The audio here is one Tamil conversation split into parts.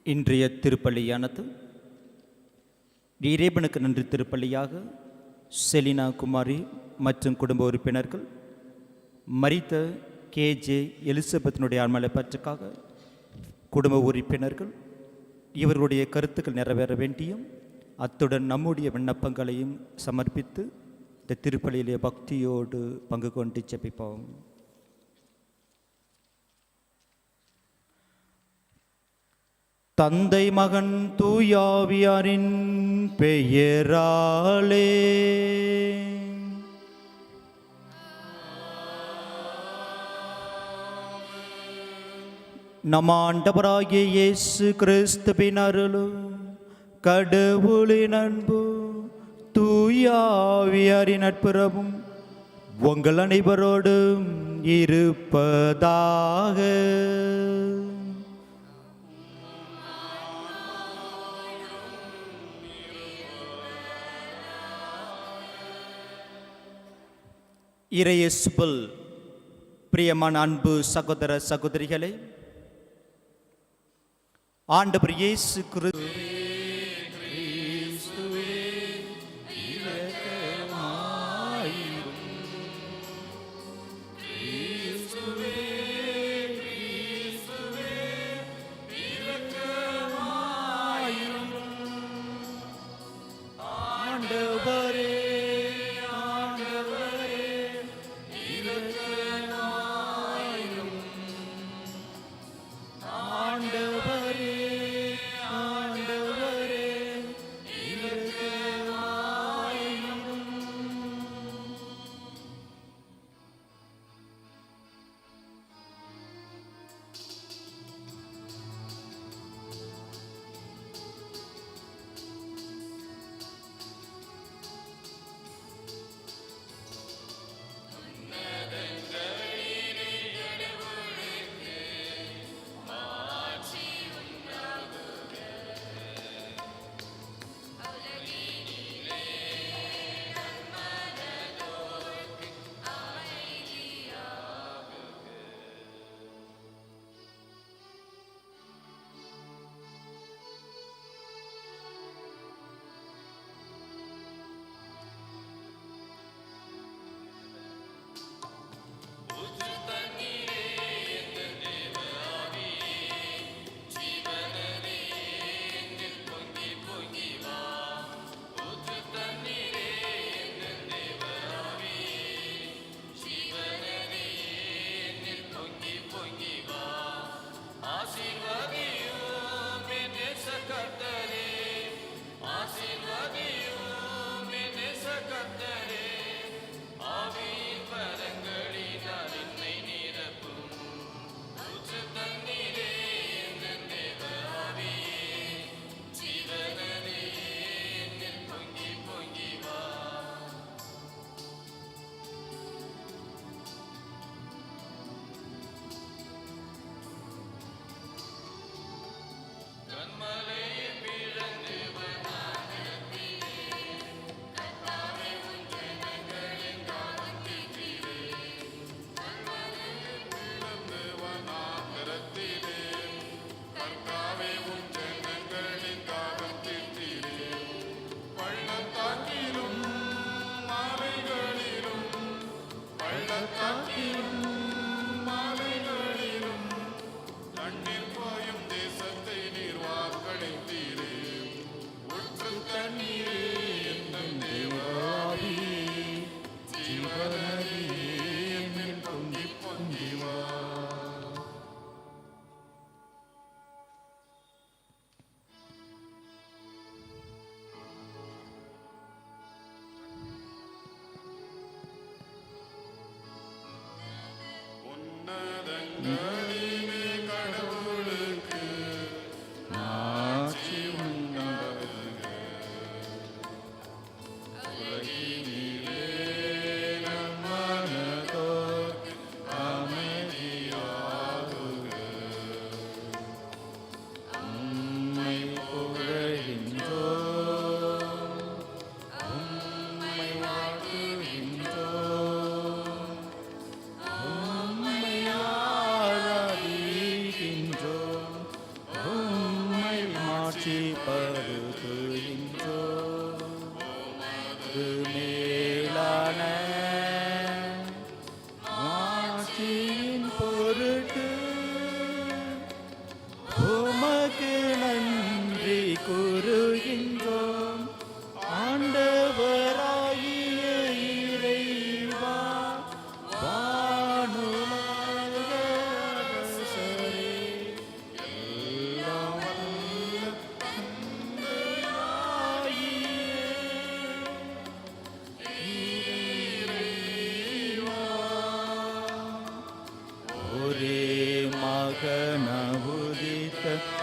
இன்றைய திருப்பலியானது இறைவனுக்கு நன்றி திருப்பலியாக செலினா குமாரி மற்றும் குடும்ப உறுப்பினர்கள் மரித்த KJ எலிசபெத்தினுடைய ஆன்மலைப்பற்றுக்காக குடும்ப உறுப்பினர்கள் இவர்களுடைய கருத்துக்கள் நிறைவேற வேண்டியும் அத்துடன் நம்முடைய விண்ணப்பங்களையும் சமர்ப்பித்து இந்த திருப்பலியிலே பக்தியோடு பங்கு கொண்டு ஜெபிப்போம். தந்தை மகன் தூயாவியாரின் பெயராலே நம் ஆண்டவராகிய இயேசு கிறிஸ்துவின் அருளும் கடவுளின் அன்பு தூயாவியாரின் நட்புறவும் உங்கள் அனைவரோடும் இருப்பதாக. இறையேசுவில் பிரியமான அன்பு சகோதர சகோதரிகளே, ஆண்டவர் இயேசு கிறிஸ்துவே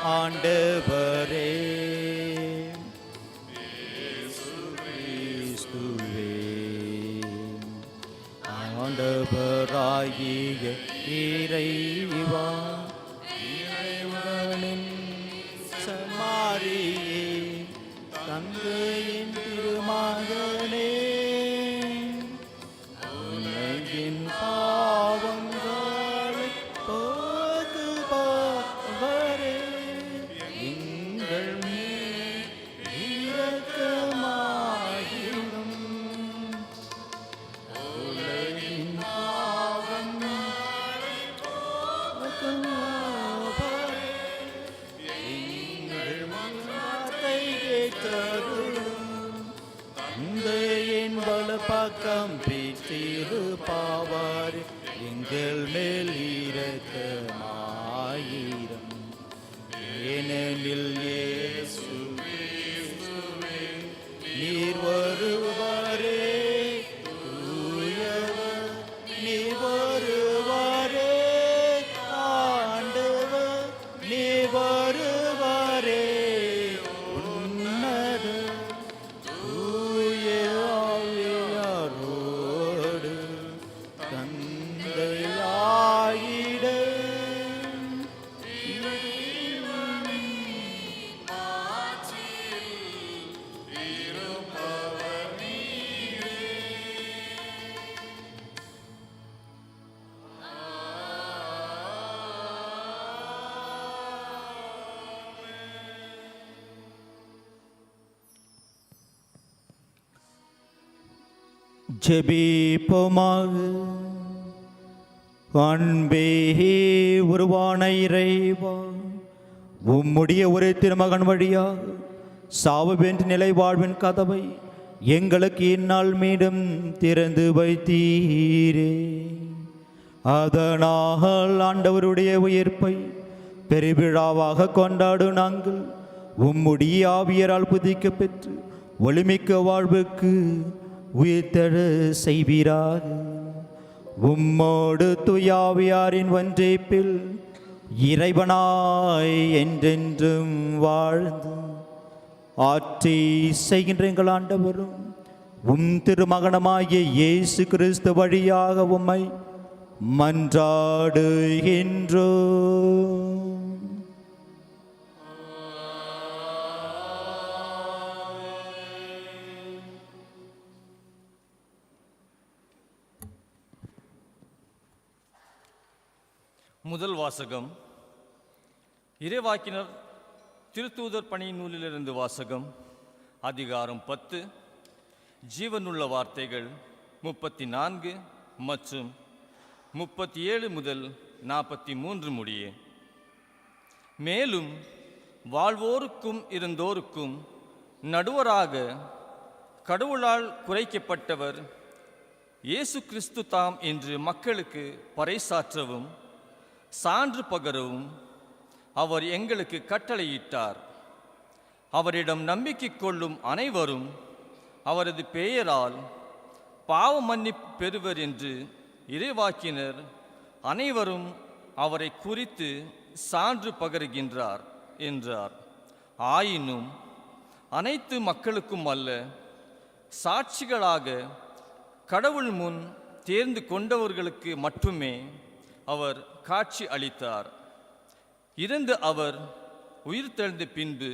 ஆண்டவரே கிறிஸ்துவே ஆண்டவராகிய இறைவா இறைவனின் சமாரியே தந்தையின் திருமகனே உலகின் பாவங்களை போக்குபவரே எங்கள் மேல் இரக்கமாயிரும் உலகின் பாவங்களை போக்குபவரே எங்கள் மனத்தை கேட்டருளும் தந்தையின் வலப்பக்கம் பெற்றிருப்பாவார் எங்கள் மேல் இரக்கமாயிரம் ஏனெனில் இயேசு கிறிஸ்துவே நீர் வருவாரே தூயவர் நீர் வருவாரே ஆண்டவர் நீர் வருவாரே உன்னத தூய ஆவியாரோடு தந்தையாயிட ஜெபிப்போமாக. அன்பே உருவான இறைவா, உம்முடைய ஒரே திருமகன் வழியாக சாவு வென்று நிலை வாழ்வின் கதவை எங்களுக்கு இந்நாள் மீண்டும் திறந்து வைத்தீரே. அதனால் ஆண்டவருடைய உயிர்ப்பை பெருவிழாவாக கொண்டாடும் நாங்கள் உம்முடைய ஆவியரால் புதிக்க பெற்று ஒளிமிக்க வாழ்வுக்கு உயிர்த்தெழ செய்வீராக. உம்மோடு துயாவியாரின் ஒன்றிப்பில் இறைவனாய் என்றென்றும் வாழ்ந்து ஆட்சி செய்கின்ற எங்கள் ஆண்டவரும் உம் திருமகனமாகிய இயேசு கிறிஸ்து வழியாக உம்மை மன்றாடுகின்றோம். முதல் வாசகம் இறைவாக்கினர் திருத்தூதர் பணி நூலிலிருந்து வாசகம். அதிகாரம் 10, ஜீவனுள்ள வார்த்தைகள் 34 மற்றும் 37 முதல் 43 முடிய. மேலும் வாழ்வோருக்கும் இருந்தோருக்கும் நடுவராக கடவுளால் குறைக்கப்பட்டவர் இயேசு கிறிஸ்து தாம் என்று மக்களுக்கு பறைசாற்றவும் சான்று பகரவும் அவர் எங்களுக்கு கட்டளையிட்டார். அவரிடம் நம்பிக்கை கொள்ளும் அனைவரும் அவரது பெயரால் பாவ மன்னிப்பு பெறுவர் என்று இறைவாக்கினர் அனைவரும் அவரை குறித்து சான்று பகருகின்றார் என்றார். ஆயினும் அனைத்து மக்களுக்கும் அல்ல, சாட்சிகளாக கடவுள் முன் தேர்ந்து கொண்டவர்களுக்கு மட்டுமே அவர் காட்சி அளித்தார். இறந்து அவர் உயிர்த்தெழுந்த பின்பு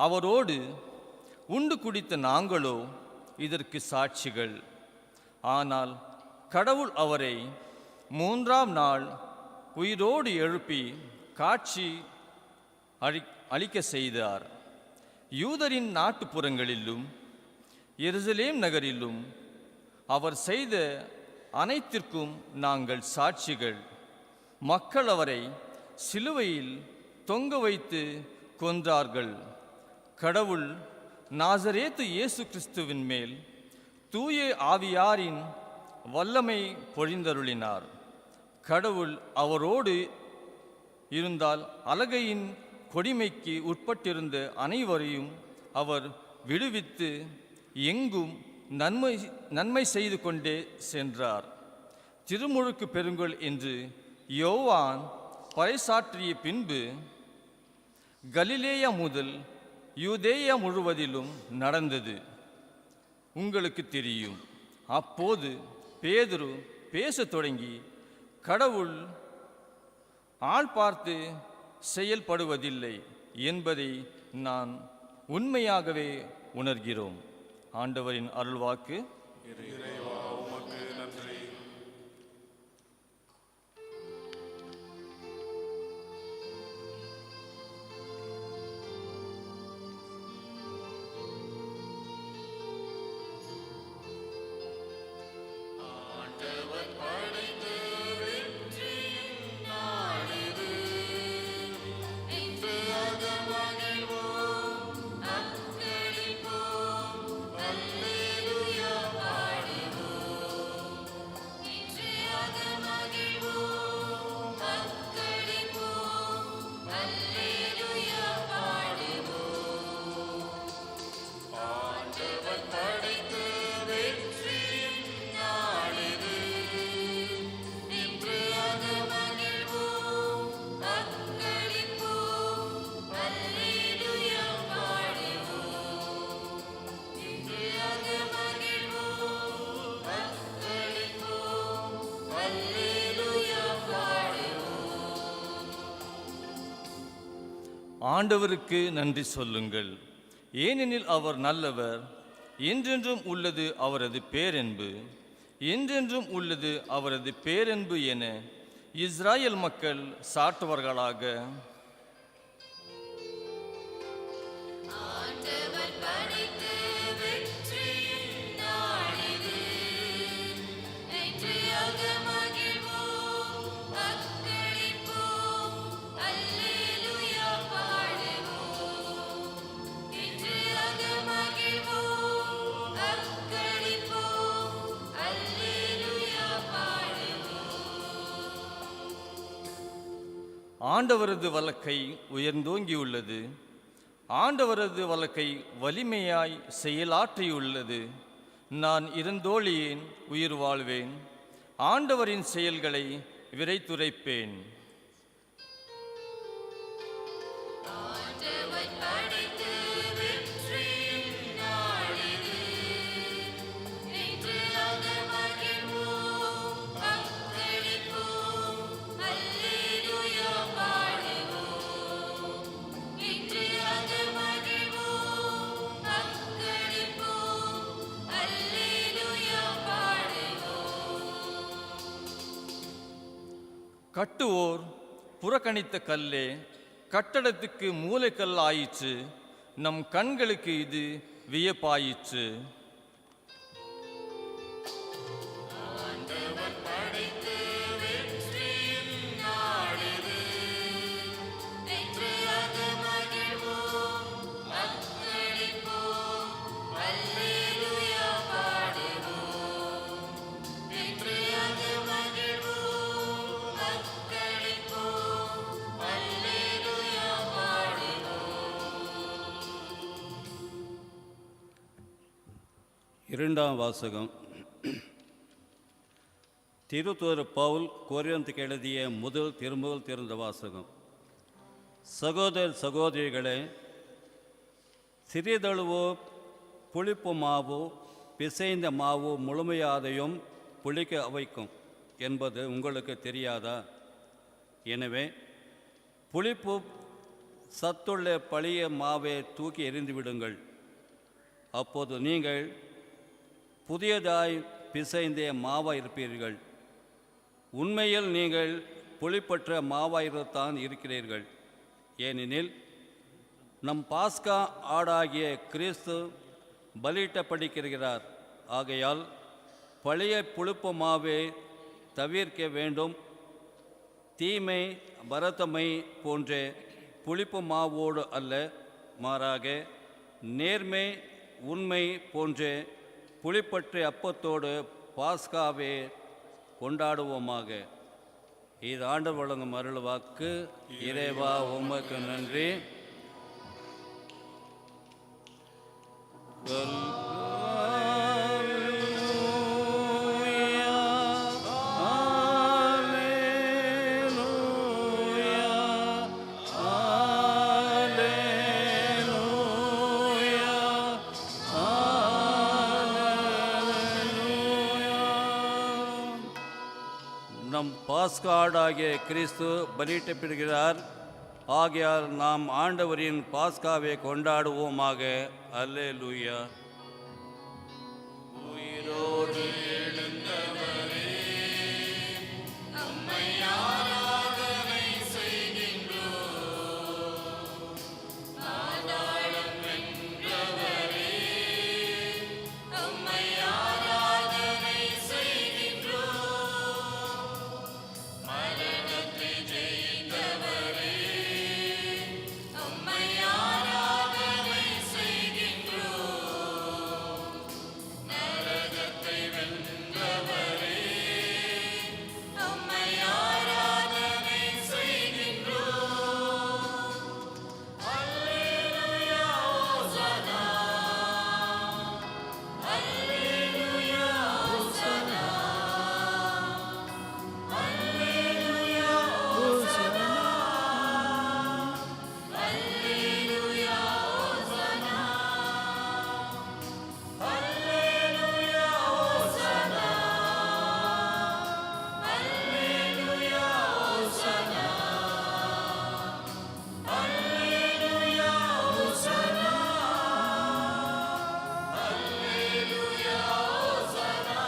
அவரோடு உண்டு குடித்த நாங்களோ இதற்கு சாட்சிகள். ஆனால் கடவுள் அவரை 3ஆம் நாள் உயிரோடு எழுப்பி காட்சி அளிக்க செய்தார். யூதரின் நாட்டுப்புறங்களிலும் எருசலேம் நகரிலும் அவர் செய்த அனைத்திற்கும் நாங்கள் சாட்சிகள். மக்கள் அவரை சிலுவையில் தொங்க வைத்து கொன்றார்கள். கடவுள் நாசரேத்து இயேசு கிறிஸ்துவின் மேல் தூய ஆவியாரின் வல்லமை பொழிந்தருளினார். கடவுள் அவரோடு இருந்தால் அலகையின் கொடிமைக்கு உட்பட்டிருந்த அனைவரையும் அவர் விடுவித்து எங்கும் நன்மை செய்து கொண்டே சென்றார். திருமுழுக்கு பெறுங்கள் என்று யோவான் பறைசாற்றிய பின்பு கலிலேயா முதல் யூதேயா முழுவதிலும் நடந்தது. உங்களுக்கு தெரியும். அப்போது பேதுரு பேசத் தொடங்கி, கடவுள் ஆள் பார்த்து செயல்படுவதில்லை என்பதை நான் உண்மையாகவே உணர்கிறோம். ஆண்டவரின் அருள்வாக்கு. ஆண்டவருக்கு நன்றி சொல்லுங்கள், ஏனெனில் அவர் நல்லவர். என்றென்றும் உள்ளது அவரது பேரன்பு, என்றென்றும் உள்ளது அவரது பேரன்பு என இஸ்ராயேல் மக்கள் சாற்றுவார்களாக. ஆண்டவரது வலக்கை உயர்ந்தோங்கியுள்ளது, ஆண்டவரது வலக்கை வலிமையாய் செயலாற்றியுள்ளது. நான் இருந்தோழியேன், உயிர் வாழ்வேன், ஆண்டவரின் செயல்களை விரைத்துரைப்பேன். கட்டுவோர் புறக்கணித்த கல்லே கட்டடத்துக்கு மூலைக்கல் ஆயிற்று, நம் கண்களுக்கு இது வியப்பாயிற்று. இரண்டாம் வாசகம். திருத்தூதர் பவுல் கொரிந்தியருக்கு எழுதிய முதல் திருமுகல் திறந்த வாசகம். சகோதர சகோதரிகளே, சிறிதளவோ புளிப்பு மாவு பிசைந்த மாவு முழுமையாதையும் புளிக்க வைக்கும் என்பது உங்களுக்கு தெரியாதா? எனவே புளிப்பு சத்துள்ள பழைய மாவை தூக்கி எறிந்து விடுங்கள். அப்போது நீங்கள் புதியதாய் பிசைந்த மாவாய் இருப்பீர்கள். உண்மையில் நீங்கள் புளிப்பற்ற மாவாயிரத்தான் இருக்கிறீர்கள். ஏனெனில் நம் பாஸ்கா ஆடாகிய கிறிஸ்து பலியிடப்படுகிறார். ஆகையால் பழைய புளிப்பு மாவை தவிர்க்க வேண்டும். தீமை பரத்தமை போன்ற புளிப்பு மாவோடு அல்ல, மாறாக நேர்மை உண்மை போன்ற புளிப்பற்ற அப்பத்தோடு பாஸ்காவே கொண்டாடுவோமாக. இது ஆண்டவர் வழங்கும் அருள் வாக்கு. இறைவா, உமக்கு நன்றி. Alleluia, நம் பாஸ்காடாகிய கிறிஸ்து பலியிடப்படுகிறார். ஆகையால் நாம் ஆண்டவரின் பாஸ்காவை கொண்டாடுவோமாக. அல்லேலூயா. உயிரோடு எழுந்தவரே, நம்மை ஆராதனை செய்கின்றோம். பாதாளம் வென்றவரே, நம்மை ஆராதனை செய்கின்றோம். மரணத்தை ஜெயித்தவரே, நம்மை ஆராதனை செய்கின்றோம். நரகத்தை வென்றவரே, நம்மை ஆராதனை செய்கின்றோம். அல்லேலூயா ஹோசன்னா, அல்லேலூயா ஹோசன்னா, அல்லேலூயா ஹோசன்னா, அல்லேலூயா ஹோசன்னா, அல்லேலூயா ஹோசன்னா, அல்லேலூயா ஹோசன்னா, அல்லேலூயா ஹோசன்னா, அல்லேலூயா ஹோசன்னா.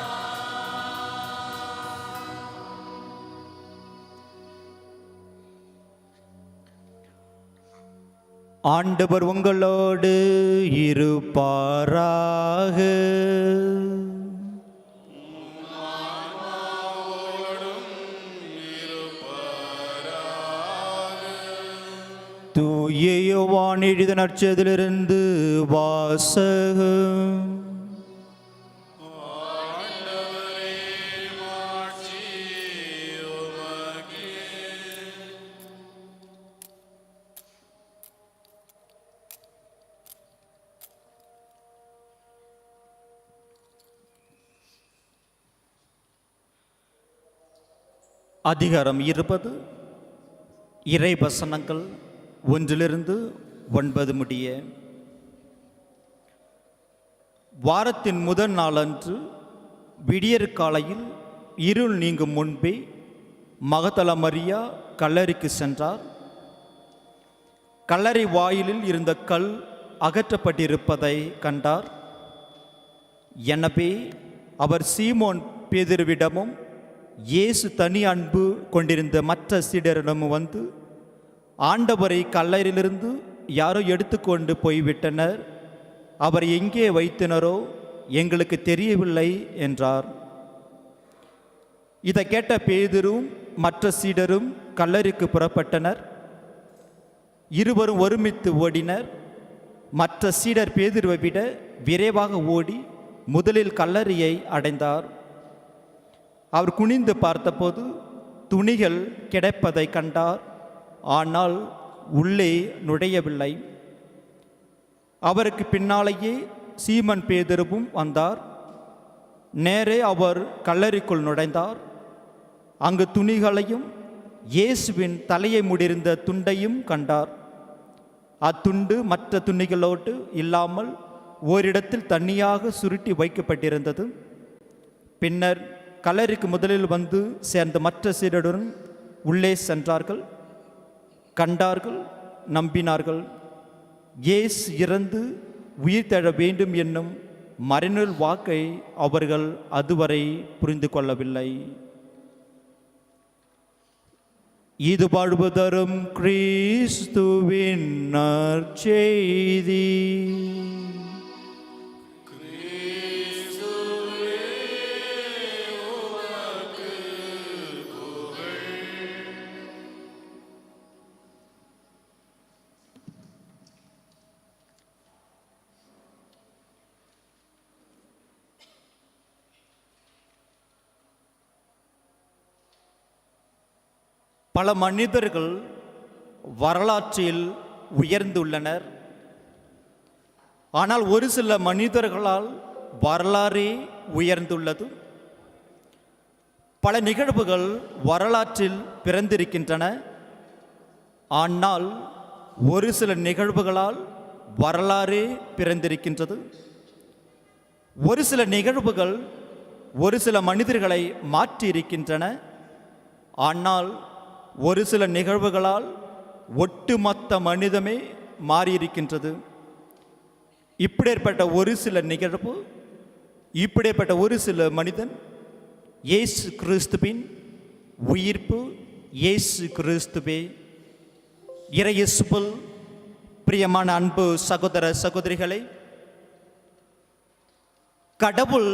ஆண்டவர் உங்களோடு இருப்பாராக. தூய யோவான் எழுதிய நற்செய்தியிலிருந்து வாசகம். அதிகாரம் 20, இறை வசனங்கள் 1-9 முடிய. வாரத்தின் முதல் நாளன்று விடியற் காலையில் இருள் நீங்கும் முன்பே மகதல மரியா கல்லறைக்கு சென்றார். கல்லறை வாயிலில் இருந்த கல் அகற்றப்பட்டிருப்பதை கண்டார். எனவே அவர் சீமோன் பேதுருவிடமும் இயேசு தனி அன்பு கொண்டிருந்த மற்ற சீடரிடமும் வந்து, ஆண்டவரை கல்லறையிலிருந்து யாரோ எடுத்துக்கொண்டு போய்விட்டனர், அவர் எங்கே வைத்தனரோ எங்களுக்கு தெரியவில்லை என்றார். இதை கேட்ட பேதுரும் மற்ற சீடரும் கல்லறைக்கு புறப்பட்டனர். இருவரும் ஒருமித்து ஓடினர். மற்ற சீடர் பேதுருவை விட விரைவாக ஓடி முதலில் கல்லறையை அடைந்தார். அவர் குனிந்து பார்த்தபோது துணிகள் கிடைப்பதை கண்டார். ஆனால் உள்ளே நுழையவில்லை. அவருக்கு பின்னாலேயே சீமன் பேதுருவும் வந்தார். நேரே அவர் கல்லறைக்குள் நுழைந்தார். அங்கு துணிகளையும் இயேசுவின் தலையை மூடியிருந்த துண்டையும் கண்டார். அத்துண்டு மற்ற துணிகளோடு இல்லாமல் ஓரிடத்தில் தனியாக சுருட்டி வைக்கப்பட்டிருந்தது. பின்னர் கல்லறைக்கு முதலில் வந்து சேர்ந்த மற்ற சீடருடன் உள்ளே சென்றார்கள். கண்டார்கள், நம்பினார்கள். இயேசு இறந்து உயிர் தழ வேண்டும் என்னும் மறைநூல் வாக்கை அவர்கள் அதுவரை புரிந்து கொள்ளவில்லை. இது வாழ்வு தரும் கிறிஸ்துவின் நற்செய்தி. பல மனிதர்கள் வரலாற்றில் உயர்ந்துள்ளனர். ஆனால் ஒரு சில மனிதர்களால் வரலாறே உயர்ந்துள்ளது. பல நிகழ்வுகள் வரலாற்றில் பிறந்திருக்கின்றன. ஆனால் ஒரு சில நிகழ்வுகளால் வரலாறே பிறந்திருக்கின்றது. ஒரு சில நிகழ்வுகள் ஒரு சில மனிதர்களை மாற்றி இருக்கின்றன. ஆனால் ஒரு சில நிகழ்வுகளால் ஒட்டுமொத்த மனிதமே மாறியிருக்கின்றது. இப்படிப்பட்ட ஒரு சில நிகழ்வு, இப்படிப்பட்ட ஒரு சில மனிதன் இயேசு கிறிஸ்துவின் உயிர்ப்பு. இயேசு கிறிஸ்துவே. இறையேசுவில் பிரியமான அன்பு சகோதர சகோதரிகளை, கடவுள்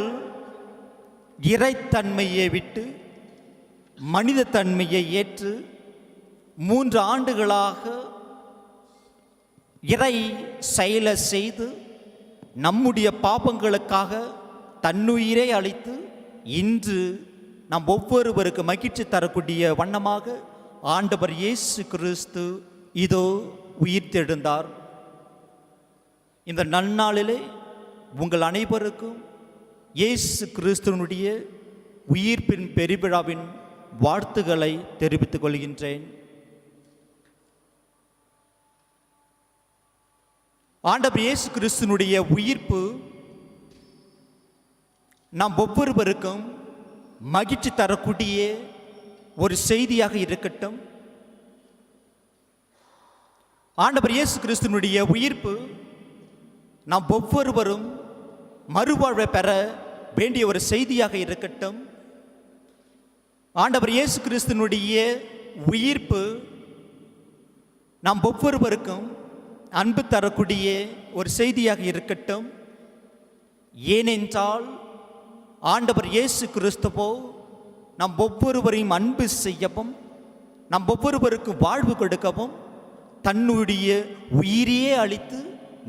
இறைத்தன்மையை விட்டு மனித தன்மையை ஏற்று 3 ஆண்டுகளாக இறை செயலை செய்து நம்முடைய பாபங்களுக்காக தன்னுயிரை அளித்து இன்று நம் ஒவ்வொருவருக்கு மகிழ்ச்சி தரக்கூடிய வண்ணமாக ஆண்டவர் இயேசு கிறிஸ்து இதோ உயிர்த்தெழுந்தார். இந்த நன்னாளிலே உங்கள் அனைவருக்கும் இயேசு கிறிஸ்துவனுடைய உயிர்ப்பின் பெருவிழாவின் வாழ்த்துக்களை தெரிவித்துக் கொள்கின்றேன். ஆண்டவர் இயேசு கிறிஸ்துவனுடைய உயிர்ப்பு நாம் ஒவ்வொருவருக்கும் மகிழ்ச்சி தரக்கூடிய ஒரு செய்தியாக இருக்கட்டும். ஆண்டவர் இயேசு கிறிஸ்துவனுடைய உயிர்ப்பு நாம் ஒவ்வொருவரும் மறுவாழ்வை பெற வேண்டிய ஒரு செய்தியாக இருக்கட்டும். ஆண்டவர் இயேசு கிறிஸ்துவனுடைய உயிர்ப்பு நாம் ஒவ்வொருவருக்கும் அன்பு தரக்கூடிய ஒரு செய்தியாக இருக்கட்டும். ஏனென்றால் ஆண்டவர் இயேசு கிறிஸ்துவோ நம் ஒவ்வொருவரையும் அன்பு செய்யவும், நம் ஒவ்வொருவருக்கு வாழ்வு கொடுக்கவும் தன்னுடைய உயிரையே அளித்து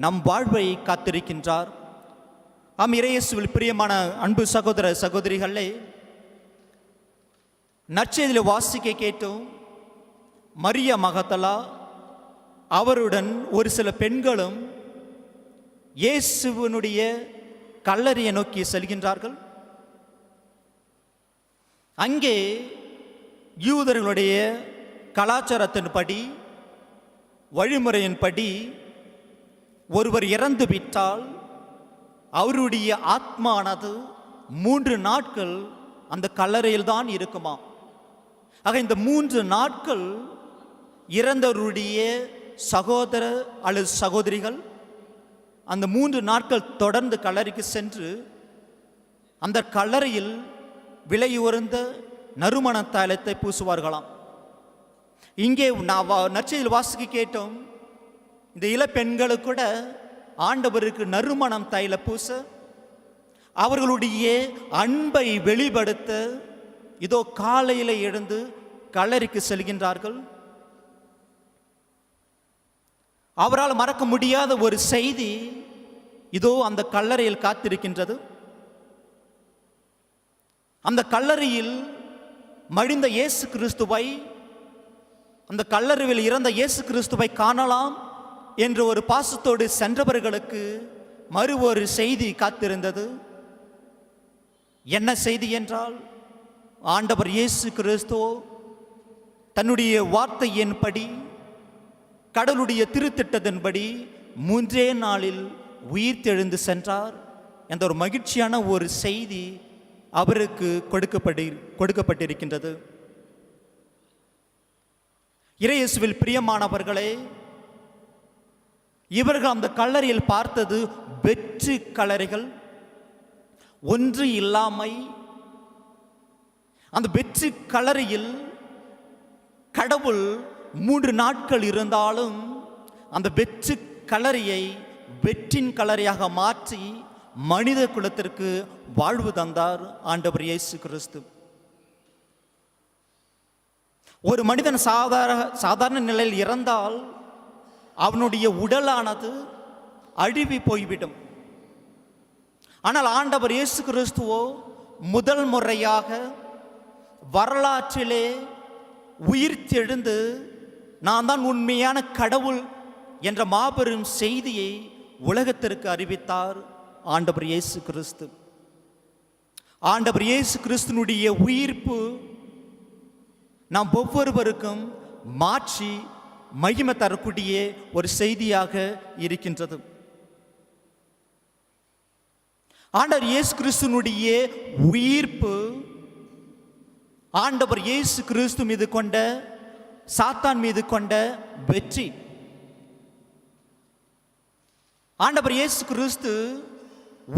நம் வாழ்வை காத்திருக்கின்றார். ஆம், இறையேசுவில் பிரியமான அன்பு சகோதர சகோதரிகளே, நற்செய்தியில் வாசிக்க கேட்டோம். மரியா மகதலா அவருடன் ஒரு சில பெண்களும் இயேசுவினுடைய கல்லறையை நோக்கி செல்கின்றார்கள். அங்கே யூதர்களுடைய கலாச்சாரத்தின்படி, வழிமுறையின்படி ஒருவர் இறந்து விட்டால் அவருடைய ஆத்மானது 3 நாட்கள் அந்த கல்லறையில் தான் இருக்குமா. ஆக இந்த 3 நாட்கள் இறந்தவருடைய சகோதர அல்லது சகோதரிகள் அந்த 3 நாட்கள் தொடர்ந்து கல்லறைக்கு சென்று அந்த கல்லறையில் விலை உயர்ந்த நறுமண தைலத்தை பூசுவார்களாம். இங்கே நற்செய்தியில் வாசிக்க கேட்டோம். இந்த இளப்பெண்களுக்கு கூட ஆண்டவருக்கு நறுமணம் தைல பூச, அவர்களுடைய அன்பை வெளிப்படுத்த இதோ காலையில் எழுந்து கல்லறைக்கு செல்கின்றார்கள். அவரால் மறக்க முடியாத ஒரு செய்தி இதோ அந்த கல்லறையில் காத்திருக்கின்றது. அந்த கல்லறையில் மடிந்த இயேசு கிறிஸ்துவை, அந்த கல்லறையில் இறந்த இயேசு கிறிஸ்துவை காணலாம் என்று ஒரு பாசத்தோடு சென்றவர்களுக்கு மறு ஒரு செய்தி காத்திருந்தது. என்ன செய்தி என்றால், ஆண்டவர் இயேசு கிறிஸ்து தன்னுடைய வார்த்தையின்படி, கடவுளுடைய திருத்திட்டத்தின்படி 3 நாளில் உயிர்த்தெழுந்து சென்றார் என்ற ஒரு மகிழ்ச்சியான ஒரு செய்தி அவருக்கு கொடுக்கப்பட்டிருக்கின்றது. இறையேசுவில் பிரியமானவர்களே, இவர்கள் அந்த கல்லறையில் பார்த்தது வெற்று கல்லறைகள், ஒன்று இல்லாமை. அந்த வெற்று கல்லறையில் கடவுள் 3 நாட்கள் இருந்தாலும் அந்த வெற்று கல்லறையை வெற்றின் கல்லறையாக மாற்றி மனித குலத்திற்கு வாழ்வு தந்தார் ஆண்டவர் இயேசு கிறிஸ்து. ஒரு மனிதன் சாதாரண நிலையில் இறந்தால் அவனுடைய உடலானது அழிவி போய்விடும். ஆனால் ஆண்டவர் இயேசு கிறிஸ்துவோ முதல் முறையாக வரலாற்றிலே உயிர்த்தெழுந்து நான் தான் உண்மையான கடவுள் என்ற மாபெரும் செய்தியை உலகத்திற்கு அறிவித்தார் ஆண்டவர் இயேசு கிறிஸ்து. ஆண்டவர் இயேசு கிறிஸ்துனுடைய உயிர்ப்பு நாம் ஒவ்வொருவருக்கும் மாற்றி மகிமை தரக்கூடிய ஒரு செய்தியாக இருக்கின்றது. ஆண்டவர் இயேசு கிறிஸ்துனுடைய உயிர்ப்பு ஆண்டவர் இயேசு கிறிஸ்து மீது கொண்ட, சாத்தான் மீது கொண்ட வெற்றி. ஆண்டவர் இயேசு கிறிஸ்து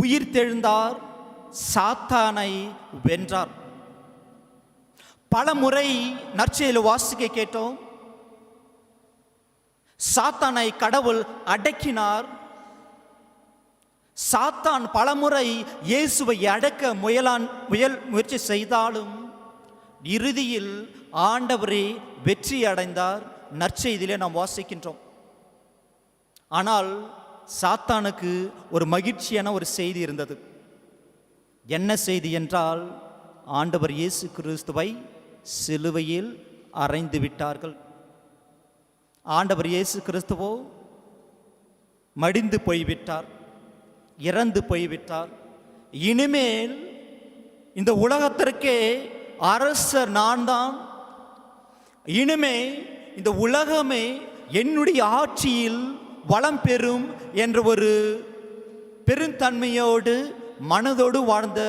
உயிர்த்தெழுந்தார், சாத்தானை வென்றார். பல முறை நற்செய்தியில் வாசிக்க கேட்டோம், சாத்தானை கடவுள் அடக்கினார். சாத்தான் பலமுறை இயேசுவை அடக்க முயற்சி செய்தாலும் இறுதியில் ஆண்டவரே வெற்றி அடைந்தார். நற்செய்தியிலே நாம் வாசிக்கின்றோம். ஆனால் சாத்தானுக்கு ஒரு மகிழ்ச்சியான ஒரு செய்தி இருந்தது. என்ன செய்தி என்றால், ஆண்டவர் இயேசு கிறிஸ்துவை சிலுவையில் அறைந்து விட்டார்கள். ஆண்டவர் இயேசு கிறிஸ்துவோ மடிந்து போய்விட்டார், இறந்து போய்விட்டார். இனிமேல் இந்த உலகத்திற்கே அரசர் நான் தான், இனிமே இந்த உலகமே என்னுடைய ஆட்சியில் வளம் பெறும் என்ற ஒரு பெருந்தன்மையோடு மனதோடு வாழ்ந்த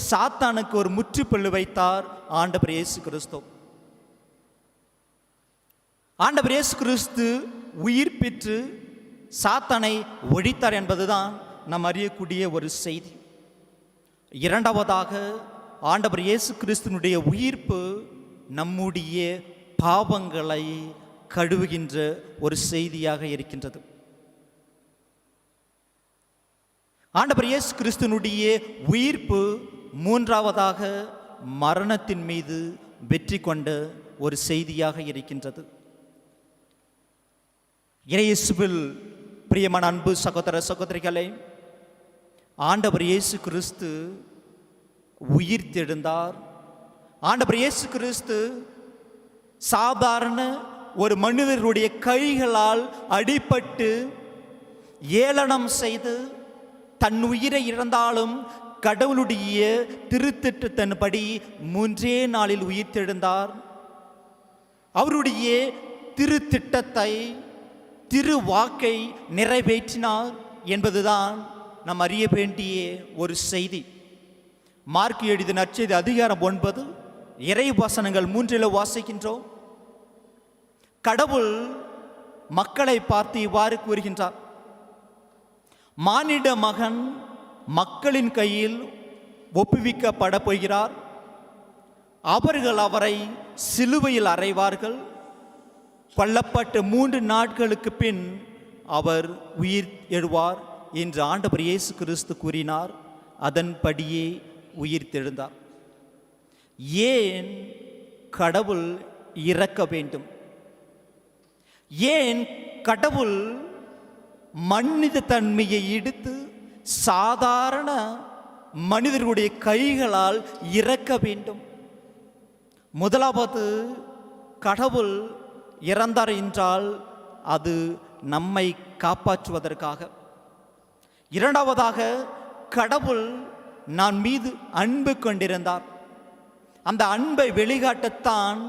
சாத்தானுக்கு ஒரு முற்றுப்புள்ளி வைத்தார் ஆண்டவர் இயேசு கிறிஸ்து. ஆண்டவர் இயேசு கிறிஸ்து உயிர் பெற்று சாத்தானை ஒழித்தார் என்பதுதான் நாம் அறியக்கூடிய ஒரு செய்தி. இரண்டாவதாக, ஆண்டவர் இயேசு கிறிஸ்துனுடைய உயிர்ப்பு நம்முடைய பாவங்களை கழுவுகின்ற ஒரு செய்தியாக இருக்கின்றது. ஆண்டவர் இயேசு கிறிஸ்துனுடைய உயிர்ப்பு மூன்றாவதாக மரணத்தின் மீது வெற்றி கொண்ட ஒரு செய்தியாக இருக்கின்றது. இயேசுவில் பிரியமான அன்பு சகோதர சகோதரிகளே, ஆண்டவர் இயேசு கிறிஸ்து உயிர்த்தெழுந்தார். ஆண்டவர் இயேசு கிறிஸ்து சாதாரண ஒரு மனிதருடைய கைகளால் அடிபட்டு ஏளனம் செய்து தன் உயிரை இழந்தாலும் கடவுளுடைய திருத்திட்டத்தின்படி 3 நாளில் உயிர்த்தெழுந்தார். அவருடைய திருத்திட்டத்தை, திருவாக்கை நிறைவேற்றினார் என்பதுதான் நாம் அறிய வேண்டிய ஒரு செய்தி. மார்க் எழுதிய நற்செய்தி அதிகாரம் 9 இறை வசனங்கள் 3 வாசிக்கின்றோம். கடவுள் மக்களை பார்த்து இவ்வாறு கூறுகின்றார்: மானிட மகன் மக்களின் கையில் ஒப்புவிக்கப்பட போகிறார். அவர்கள் அவரை சிலுவையில் அறைவார்கள். கொல்லப்பட்ட 3 நாட்களுக்கு பின் அவர் உயிர் எழுவார் என்று ஆண்டவர் இயேசு கிறிஸ்து கூறினார். அதன்படியே உயிர்த்தெழுந்தார். ஏன் கடவுள் இறக்க வேண்டும்? ஏன் கடவுள் மனித தன்மையை எடுத்து சாதாரண மனிதர்களுடைய கைகளால் இறக்க வேண்டும்? முதலாவது, கடவுள் இறந்தார் என்றால் அது நம்மை காப்பாற்றுவதற்காக. இரண்டாவதாக, கடவுள் நான் மீது அன்பு கொண்டிருந்தார். அந்த அன்பை வெளிக்காட்டத்தான்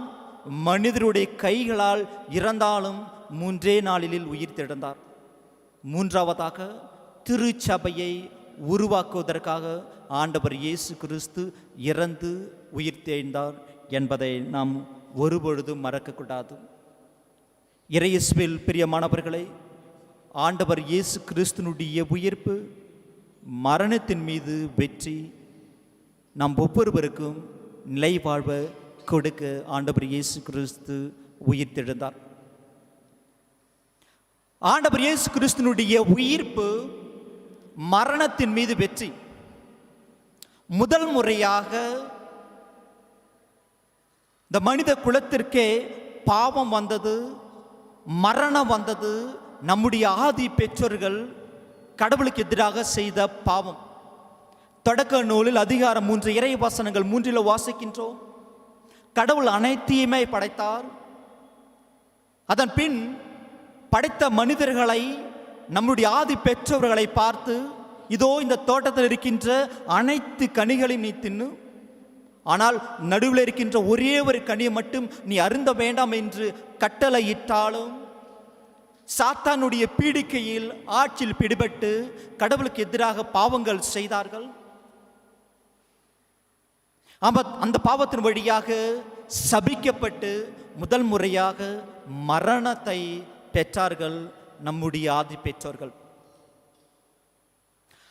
மனிதருடைய கைகளால் இறந்தாலும் 3 நாளில் உயிர்த்தெழுந்தார். மூன்றாவதாக, திருச்சபையை உருவாக்குவதற்காக ஆண்டவர் இயேசு கிறிஸ்து இறந்து உயிர்த்தெழுந்தார் என்பதை நாம் ஒருபொழுதும் மறக்கக்கூடாது. இறையேசுவில் பிரியமானவர்களே, ஆண்டவர் இயேசு கிறிஸ்துனுடைய உயிர்ப்பு மரணத்தின் மீது வெற்றி நாம் ஒவ்வொருவருக்கும் நிலை வாழ்வை கொடுக்க ஆண்டவர் இயேசு கிறிஸ்து உயிர்த்தெழுந்தார். ஆண்டவர் இயேசு கிறிஸ்துனுடைய உயிர்ப்பு மரணத்தின் மீது வெற்றி. முதல் முறையாக இந்த மனித குலத்திற்கே பாவம் வந்தது, மரணம் வந்தது. நம்முடைய ஆதி பெற்றோர்கள் கடவுளுக்கு எதிராக செய்த பாவம். தொடக்க நூலில் அதிகாரம் 3 இறை வசனங்கள் 3 வாசிக்கின்றோம். கடவுள் அனைத்தையுமே படைத்தார். அதன் பின் படைத்த மனிதர்களை, நம்முடைய ஆதி பெற்றோர்களை பார்த்து, இதோ இந்த தோட்டத்தில் இருக்கின்ற அனைத்து கனிகளையும் நீ தின்னு, ஆனால் நடுவில் இருக்கின்ற ஒரே ஒரு கனியை மட்டும் நீ அருந்த வேண்டாம் என்று கட்டளையிட்டாலும் சாத்தானுடைய பீடிக்கையில் ஆட்சியில் பிடிபட்டு கடவுளுக்கு எதிராக பாவங்கள் செய்தார்கள். அந்த பாவத்தின் வழியாக சபிக்கப்பட்டு முதல் முறையாக மரணத்தை பெற்றார்கள் நம்முடைய ஆதி பெற்றோர்கள்.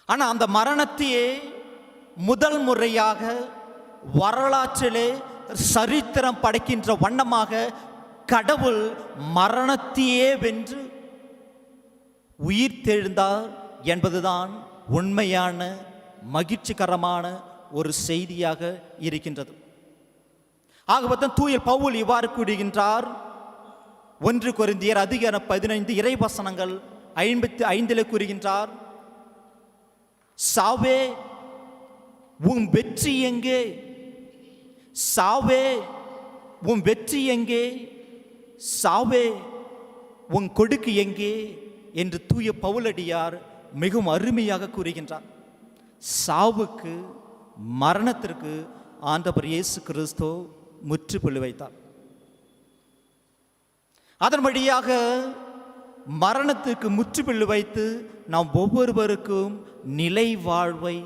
ஆனால் அந்த மரணத்தையே முதல் முறையாக வரலாற்றிலே சரித்திரம் படைக்கின்ற வண்ணமாக கடவுள் மரணத்தையே வென்று உயிர் தெழுந்தார் என்பதுதான் உண்மையான மகிழ்ச்சிகரமான ஒரு செய்தியாக இருக்கின்றது. ஆகவே தூய பவுல் இவ்வாறு கூறுகின்றார். 1 கொரிந்தியர் அதிகாரம் 15 இறைவசனங்கள் 55 கூறுகின்றார், சாவே உன் வெற்றி எங்கே? சாவே உன் வெற்றி எங்கே? சாவே உன் கொடுக்கு எங்கே என்று தூய பவுலடியார் மிகவும் அருமையாக கூறுகின்றார். சாவுக்கு, மரணத்திற்கு ஆண்டவர் இயேசு கிறிஸ்து முற்றுப்புள்ளி வைத்தார். அதன் வழியாக மரணத்துக்கு முற்றுப்புள்ளி வைத்து நாம் ஒவ்வொருவருக்கும் நிலை வாழ்வை,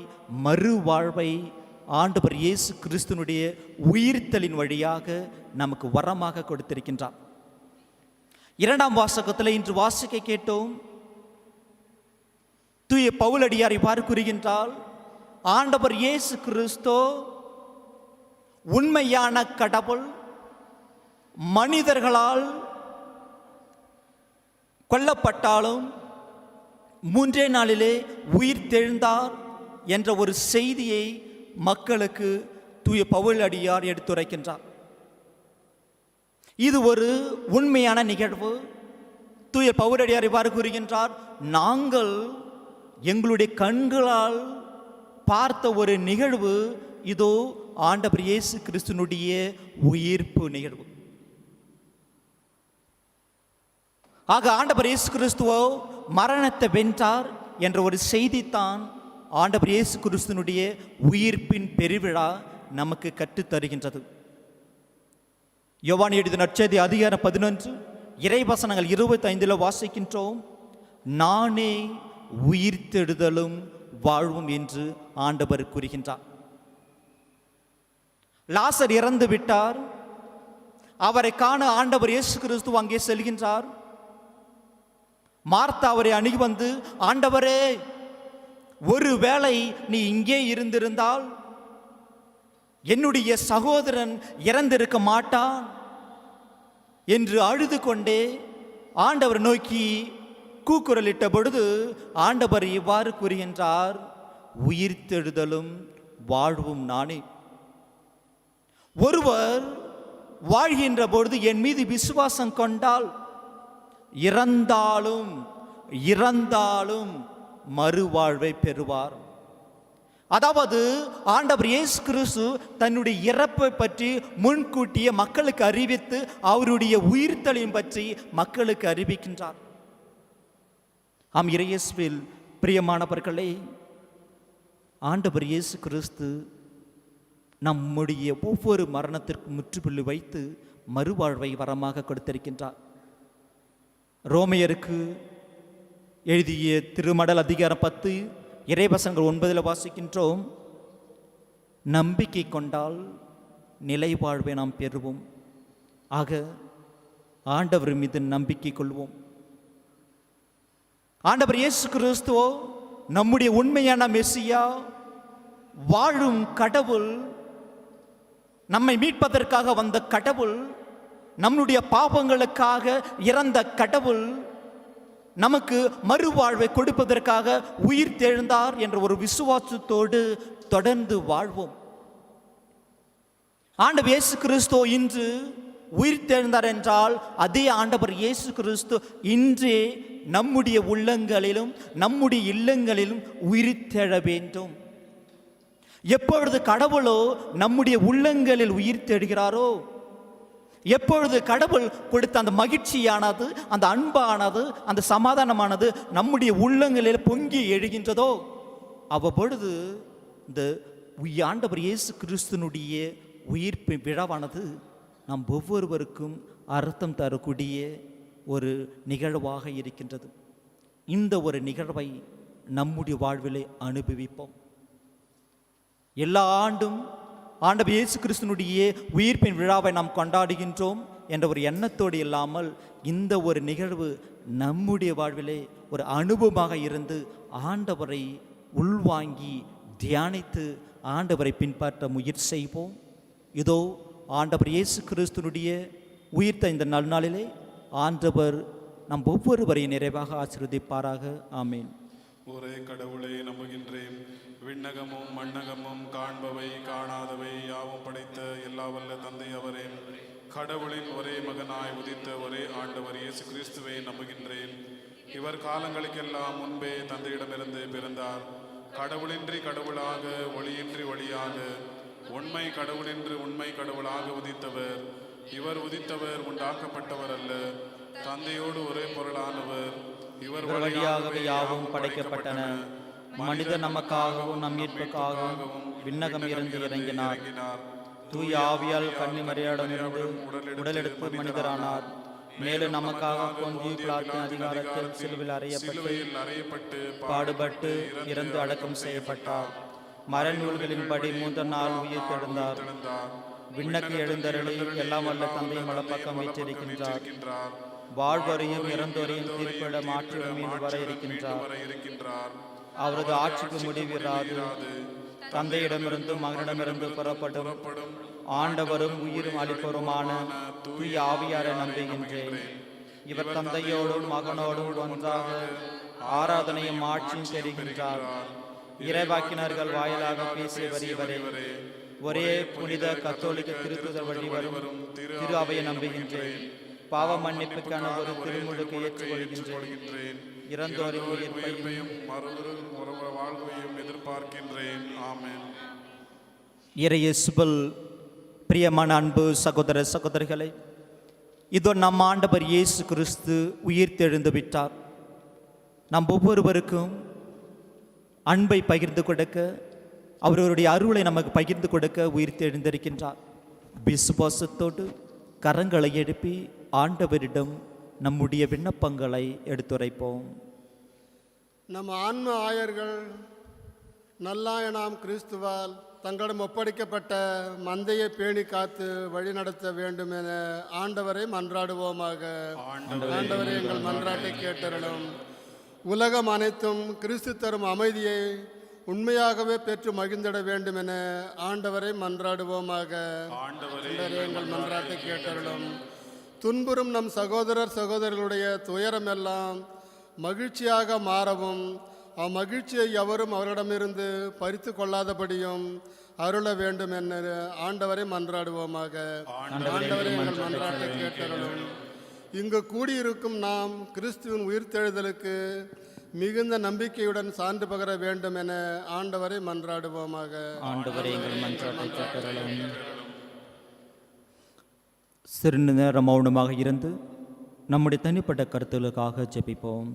மறு வாழ்வை ஆண்டவர் இயேசு கிறிஸ்துனுடைய உயிர்த்தலின் வழியாக நமக்கு வரமாக கொடுத்திருக்கின்றார். 2ஆம் வாசகத்தில் இன்று வாசிக்க கேட்டோம். தூய பவுலடியார் இவ்வாறு கூறுகின்றால், ஆண்டவர் இயேசு கிறிஸ்து உண்மையான கடவுள், மனிதர்களால் கொல்லப்பட்டாலும் 3 நாளிலே உயிர் தெழுந்தார் என்ற ஒரு செய்தியை மக்களுக்கு தூய பவுலடியார் எடுத்துரைக்கின்றார். இது ஒரு உண்மையான நிகழ்வு. தூய பவுலடியார் இவ்வாறு கூறுகின்றார், நாங்கள் எங்களுடைய கண்களால் பார்த்த ஒரு நிகழ்வு இதோ ஆண்டவர் இயேசு கிறிஸ்துனுடைய உயிர்ப்பு நிகழ்வு. ஆக ஆண்டவர் இயேசு கிறிஸ்துவோ மரணத்தை வென்றார் என்ற ஒரு செய்தித்தான் ஆண்டவர் இயேசு கிறிஸ்துனுடைய உயிர்ப்பின் பெருவிழா நமக்கு கற்றுத்தருகின்றது. யோவான் எழுதிய நற்செய்தி அதிகாரம் 11 இறைவசனங்கள் 25 வாசிக்கின்றோம், நானே உயிர்த்தெழுதலும் வாழ்வும் என்று ஆண்டவர் கூறுகின்றார். லாசர் இறந்து விட்டார். அவரை காண ஆண்டவர் இயேசு கிறிஸ்து அங்கே செல்கின்றார். மார்த்தா அவரை அணுகி வந்து, ஆண்டவரே, ஒருவேளை நீ இங்கே இருந்திருந்தால் என்னுடைய சகோதரன் இறந்திருக்க மாட்டான் என்று அழுது கொண்டே ஆண்டவர் நோக்கி கூக்குரலிட்ட பொழுது ஆண்டவர் இவ்வாறு கூறுகின்றார், உயிர்த்தெழுதலும் வாழ்வும் நானே. ஒருவர் வாழ்கின்ற பொழுது என் மீது விசுவாசம் கொண்டால் இறந்தாலும் மறுவாழ்வை பெறுவார். அதாவது ஆண்டவர் இயேசு கிறிஸ்து தன்னுடைய இறப்பை பற்றி முன்கூட்டிய மக்களுக்கு அறிவித்து அவருடைய உயிர்த்தலின் பற்றி மக்களுக்கு அறிவிக்கின்றார். இயேசுவில் பிரியமானவர்களே, ஆண்டவர் இயேசு கிறிஸ்து நம்முடைய ஒவ்வொரு மரணத்திற்கு முற்றுப்புள்ளி வைத்து மறுவாழ்வை வரமாக கொடுத்திருக்கின்றார். ரோமையருக்கு எழுதிய திருமடல் அதிகாரம் 10 இறைவசனங்கள் 9 வாசிக்கின்றோம், நம்பிக்கை கொண்டால் நிலை வாழ்வை நாம் பெறுவோம். ஆக ஆண்டவர் மீது நம்பிக்கை கொள்வோம். ஆண்டவர் இயேசு கிறிஸ்துவோ நம்முடைய உண்மையான மெசியா, வாழும் கடவுள், நம்மை மீட்பதற்காக வந்த கடவுள், நம்முடைய பாவங்களுக்காக இறந்த கடவுள், நமக்கு மறுவாழ்வை கொடுப்பதற்காக உயிர் தெழுந்தார் என்ற ஒரு விசுவாசத்தோடு தொடர்ந்து வாழ்வோம். ஆண்டவர் இயேசு கிறிஸ்து இன்று உயிர் தெழுந்தார் என்றால் அதே ஆண்டவர் இயேசு கிறிஸ்து இன்றே நம்முடைய உள்ளங்களிலும் நம்முடைய இல்லங்களிலும் உயிர் தெழ வேண்டும். எப்பொழுது கடவுளோ நம்முடைய உள்ளங்களில் உயிர் தெழுகிறாரோ, எப்பொழுது கடவுள் கொடுத்த அந்த மகிழ்ச்சியானது, அந்த அன்பானது, அந்த சமாதானமானது நம்முடைய உள்ளங்களில் பொங்கி எழுகின்றதோ, அவ்வப்பொழுது இந்த ஆண்டவர் இயேசு கிறிஸ்துனுடைய உயிர்ப்பு விழாவானது நாம் ஒவ்வொருவருக்கும் அர்த்தம் தரக்கூடிய ஒரு நிகழ்வாக இருக்கின்றது. இந்த ஒரு நிகழ்வை நம்முடைய வாழ்விலே அனுபவிப்போம். எல்லா ஆண்டும் ஆண்டவர் இயேசு கிறிஸ்துனுடைய உயிர்ப்பின் விழாவை நாம் கொண்டாடுகின்றோம் என்ற ஒரு எண்ணத்தோடு இல்லாமல் இந்த ஒரு நிகழ்வு நம்முடைய வாழ்விலே ஒரு அனுபவமாக இருந்து ஆண்டவரை உள்வாங்கி தியானித்து ஆண்டவரை பின்பற்ற முயற்சி செய்வோம். இதோ ஆண்டவர் இயேசு கிறிஸ்துனுடைய உயிர்த்த இந்த நல்நாளிலே ஆண்டவர் நம் ஒவ்வொருவரையும் நிறைவாக ஆசீர்வதிப்பாராக. ஆமீன். ஒரே கடவுளை நம்புகின்றேன். விண்ணகமும் மண்ணகமும் காண்பவை காணாதவை யாவும் படைத்த எல்லா வல்ல தந்தை அவரே, கடவுளின் ஒரே மகனாய் உதித்த ஒரே ஆண்டவர் இயேசு கிறிஸ்துவை நம்புகின்றேன். இவர் காலங்களுக்கெல்லாம் முன்பே தந்தையிடமிருந்து பிறந்தார். கடவுளின்றி கடவுளாக, ஒளியின்றி ஒளியாக, உண்மை கடவுளின்றி உண்மை கடவுளாக உதித்தவர். இவர் உதித்தவர் உண்டாக்கப்பட்டவர் அல்ல, தந்தையோடு ஒரே பொருளானவர். இவர் வழியாகவே யாவும் படைக்கப்பட்டன. மனிதர் நமக்காகவும் நம் மீட்புக்காகவும் விண்ணகம் இருந்து இறங்கினார். தூய ஆவியால் கன்னிமரியாடமிருந்து உடலெடுத்து மனிதரானார். மேலும் நமக்காக பொந்திய பிலாத்தின் அதிகாரத்தில் சிலுவையில் அறையப்பட்டு பாடுபட்டு இறந்து அடக்கம் செய்யப்பட்டார். மறைநூல்களின்படி 3 நாள் உயிர் தெழுந்தார். விண்ணக்கு எழுந்தருளி எல்லாம் வல்ல தந்தை மலப்பக்கம் வீற்றிருக்கின்றார். வாழ்வரையும் இறந்தோரையும் தீர்ப்பிட மாற்றிடம் மீண்டு வர இருக்கின்றார். அவரது ஆட்சிக்கு முடிவிராது. தந்தையிடமிருந்து மகனிடமிருந்து புறப்படும் ஆண்டவரும் உயிரும் அளிப்பவருமான தூய ஆவியாரை நம்புகின்றேன். இவர் தந்தையோடும் மகனோடும் ஒன்றாக ஆராதனையும் ஆட்சியும் பெறுகின்றார். இறைவாக்கினர்கள் வாயிலாக பேசியவர் இவரே. ஒரே புனித கத்தோலிக்க திருத்துதல் வழி வரும் திரு அவையை நம்புகின்றேன். பாவ மன்னிப்புக்கான ஒரு திருமுழுக்கு ஏற்றுக்கொள்கின்றேன். இறந்தோரின் உயிர்ப்பையும் வாழ்வையும் எதிர்பார்க்கின்றேன். ஆமென். இறையேசுவில் பிரியமான அன்பு சகோதர சகோதரிகளே, இதோ நம் ஆண்டவர் இயேசு கிறிஸ்து உயிர் தெழுந்து விட்டார். நம் ஒவ்வொருவருக்கும் அன்பை பகிர்ந்து கொடுக்க, அவருடைய அருளை நமக்கு பகிர்ந்து கொடுக்க உயிர் தெழுந்திருக்கின்றார். விசுவாசத்தோடு கரங்களை எழுப்பி ஆண்டவரிடம் நம்முடைய விண்ணப்பங்களை எடுத்துரைப்போம். நம் ஆன்ம ஆயர்கள் நல்லாயனாம் கிறிஸ்துவால் தங்களிடம் ஒப்படைக்கப்பட்ட மந்தையை பேணி காத்து வழிநடத்த வேண்டும் என ஆண்டவரை மன்றாடுவோமாக. ஆண்டவரை எங்கள் மன்றாட்டை கேட்டருளும். உலகம் அனைத்தும் கிறிஸ்து தரும் அமைதியை உண்மையாகவே பெற்று மகிழ்ந்திட வேண்டும் என ஆண்டவரை மன்றாடுவோமாக. ஆண்டவரே எங்கள் மன்றாட்டை கேட்டருளும். துன்புறும் நம் சகோதரர் சகோதரர்களுடைய துயரமெல்லாம் மகிழ்ச்சியாக மாறவும், அம்மகிழ்ச்சியை எவரும் அவரிடமிருந்து பறித்து கொள்ளாதபடியும் அருள வேண்டும் என ஆண்டவரை மன்றாடுவோமாக. ஆண்டவரை எங்கள் மன்றாட்டை கேட்டருளும். இங்கு கூடியிருக்கும் நாம் கிறிஸ்துவின் உயிர்த்தெழுதலுக்கு மிகுந்த நம்பிக்கையுடன் சான்று பகர வேண்டும் என ஆண்டவரை மன்றாடுவோமாக. ஆண்டவரை எங்கள் மன்றாட்டை கேட்டருளும். சிறிது நேரம் மௌனமாக இருந்து நம்முடைய தனிப்பட்ட கருத்துகளுக்காக ஜெபிப்போம்.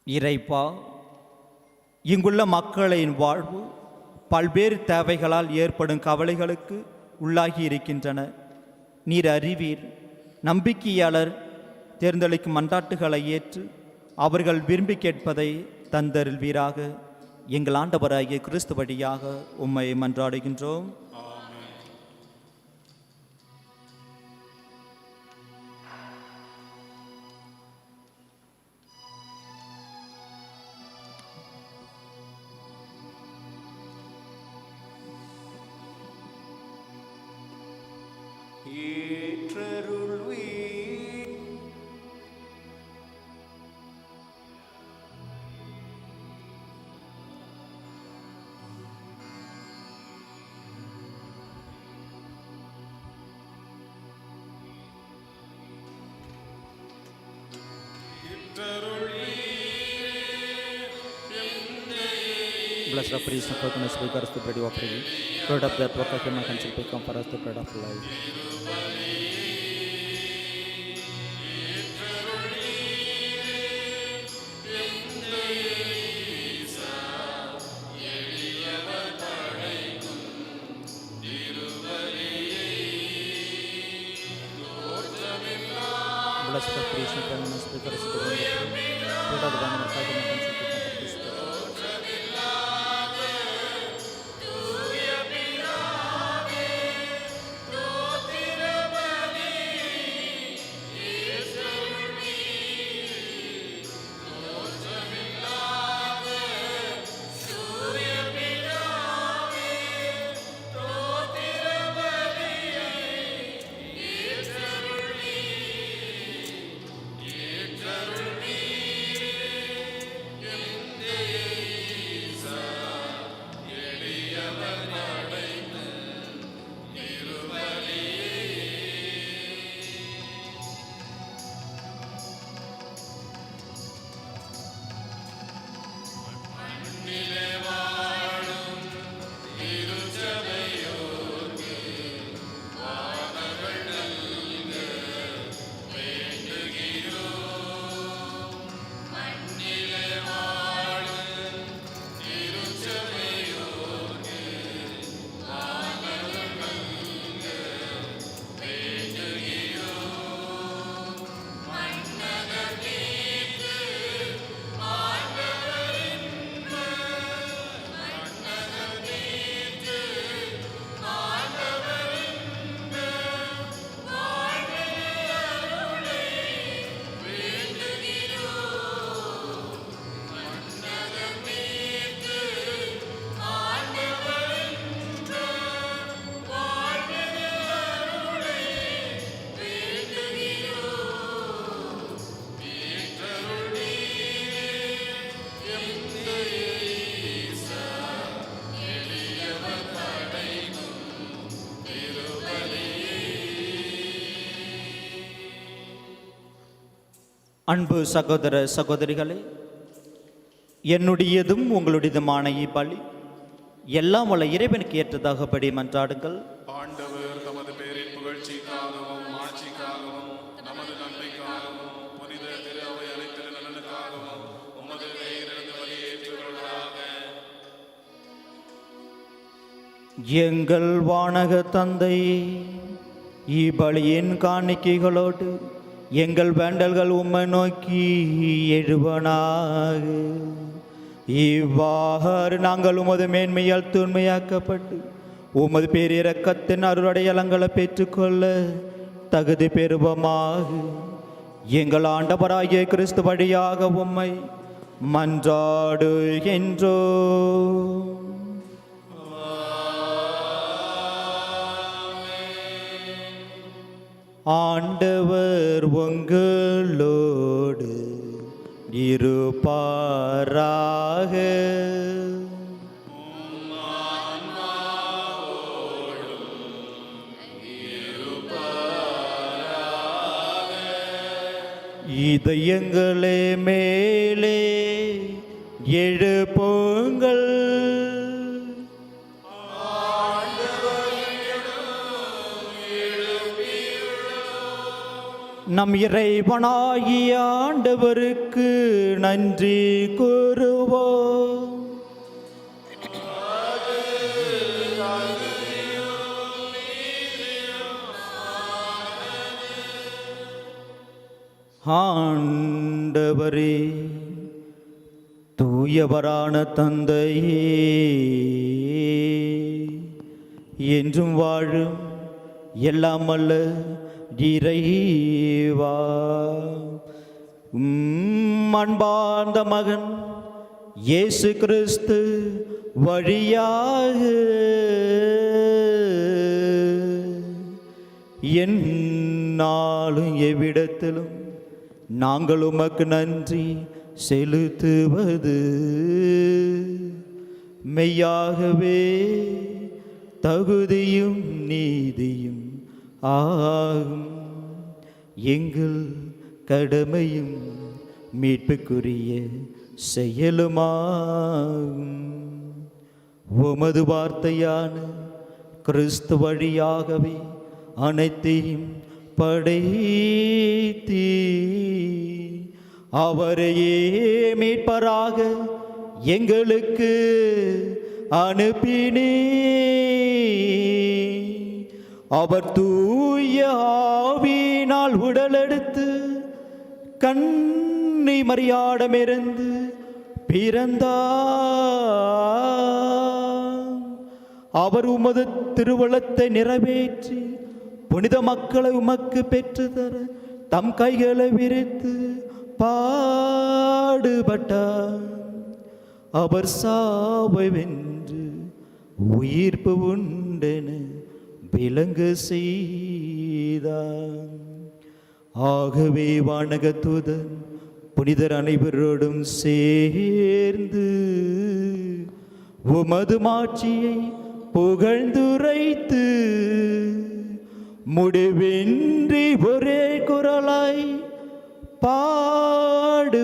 இறைப்பா, இங்குள்ள மக்களின் வாழ்வு பல்வேறு தேவைகளால் ஏற்படும் கவலைகளுக்கு உள்ளாகி இருக்கின்றன. நீர் அறிவீர். நம்பிக்கையாளர் தேர்ந்தளிக்கும் மன்றாட்டுகளை ஏற்று அவர்கள் விரும்பி கேட்பதை தந்தருள்வீராக. எங்கள் ஆண்டவராகிய கிறிஸ்து வழியாக உம்மை மன்றாடுகின்றோம். Bless the priest and forgiveness speakers to bread offering. Bread of death, work of human counsel, become for us the bread of life. Bless the priest and forgiveness speakers to bread of death, work of human counsel, become for us the bread of life. அன்பு சகோதர சகோதரிகளே, என்னுடையதும் உங்களுடையதுமான இப்பலி எல்லாம் வல்ல இறைவனுக்கு ஏற்றதாகபடி மன்றாடுங்கள். ஆண்டவர் தமது பேரின் புகழ்ச்சிக்காகவும் ஆட்சிக்காகவும் நமது நன்மைக்காகவும் புனித திரு அவை அனைத்து நலனுக்காகவும் உமது பெயரிலிருந்து பலியை ஏற்றுக்கொள்வதாக. எங்கள் வானக தந்தை, இப்பலியின் காணிக்கைகளோடு எங்கள் வேண்டல்கள் உம்மை நோக்கி எழுவனாக. இவ்வாறு நாங்கள் உமது மேன்மையால் தூய்மையாக்கப்பட்டு உமது பேரிரக்கத்தின் அருளடையாளங்களை பெற்றுக்கொள்ள தகுதி பெறுவோமாக. எங்கள் ஆண்டவராகிய கிறிஸ்து வழியாக உம்மை மன்றாடுகின்றோம். ஆண்டவர் உங்களோடு இருப்பாராக. இதயங்களே மேலே எழுப்புங்கள். நம் இறைவனாகிய ஆண்டவருக்கு நன்றி கூறுவோம். ஆண்டவரே, தூயவரான தந்தையே, என்றும் வாழும் எல்லாம் வல்ல இறைவா, அன்பார்ந்த மகன் இயேசு கிறிஸ்து வழியாக எந்நாளும் எவ்விடத்திலும் நாங்கள் உமக்கு நன்றி செலுத்துவது மெய்யாகவே தகுதியும் நீதியும் ஆகும். எங்கள் கடமையும் மீட்புக்குரிய செயலுமாகும். உமது வார்த்தையான கிறிஸ்து வழியாகவே அனைத்தையும் படைத்தீ அவரையே மீட்பராக எங்களுக்கு அனுப்பினே. அவர் தூய ஆவியினால் உடலெடுத்து கன்னி மரியாடமிருந்து பிறந்தார். அவர் உமது திருவுளத்தை நிறைவேற்றி புனித மக்களை உமக்கு பெற்று தர தம் கைகளை விரித்து பாடுபட்டார். அவர் சாவை வென்று உயிர்ப்பு உண்டென விளங்க செய்தார். ஆகவே வானகத்துதன் புனிதர் அனைவரோடும் சேர்ந்து உமது மாட்சியை புகழ்ந்துரைத்து முடிவின்றி ஒரே குரலாய் பாடுவதாவது: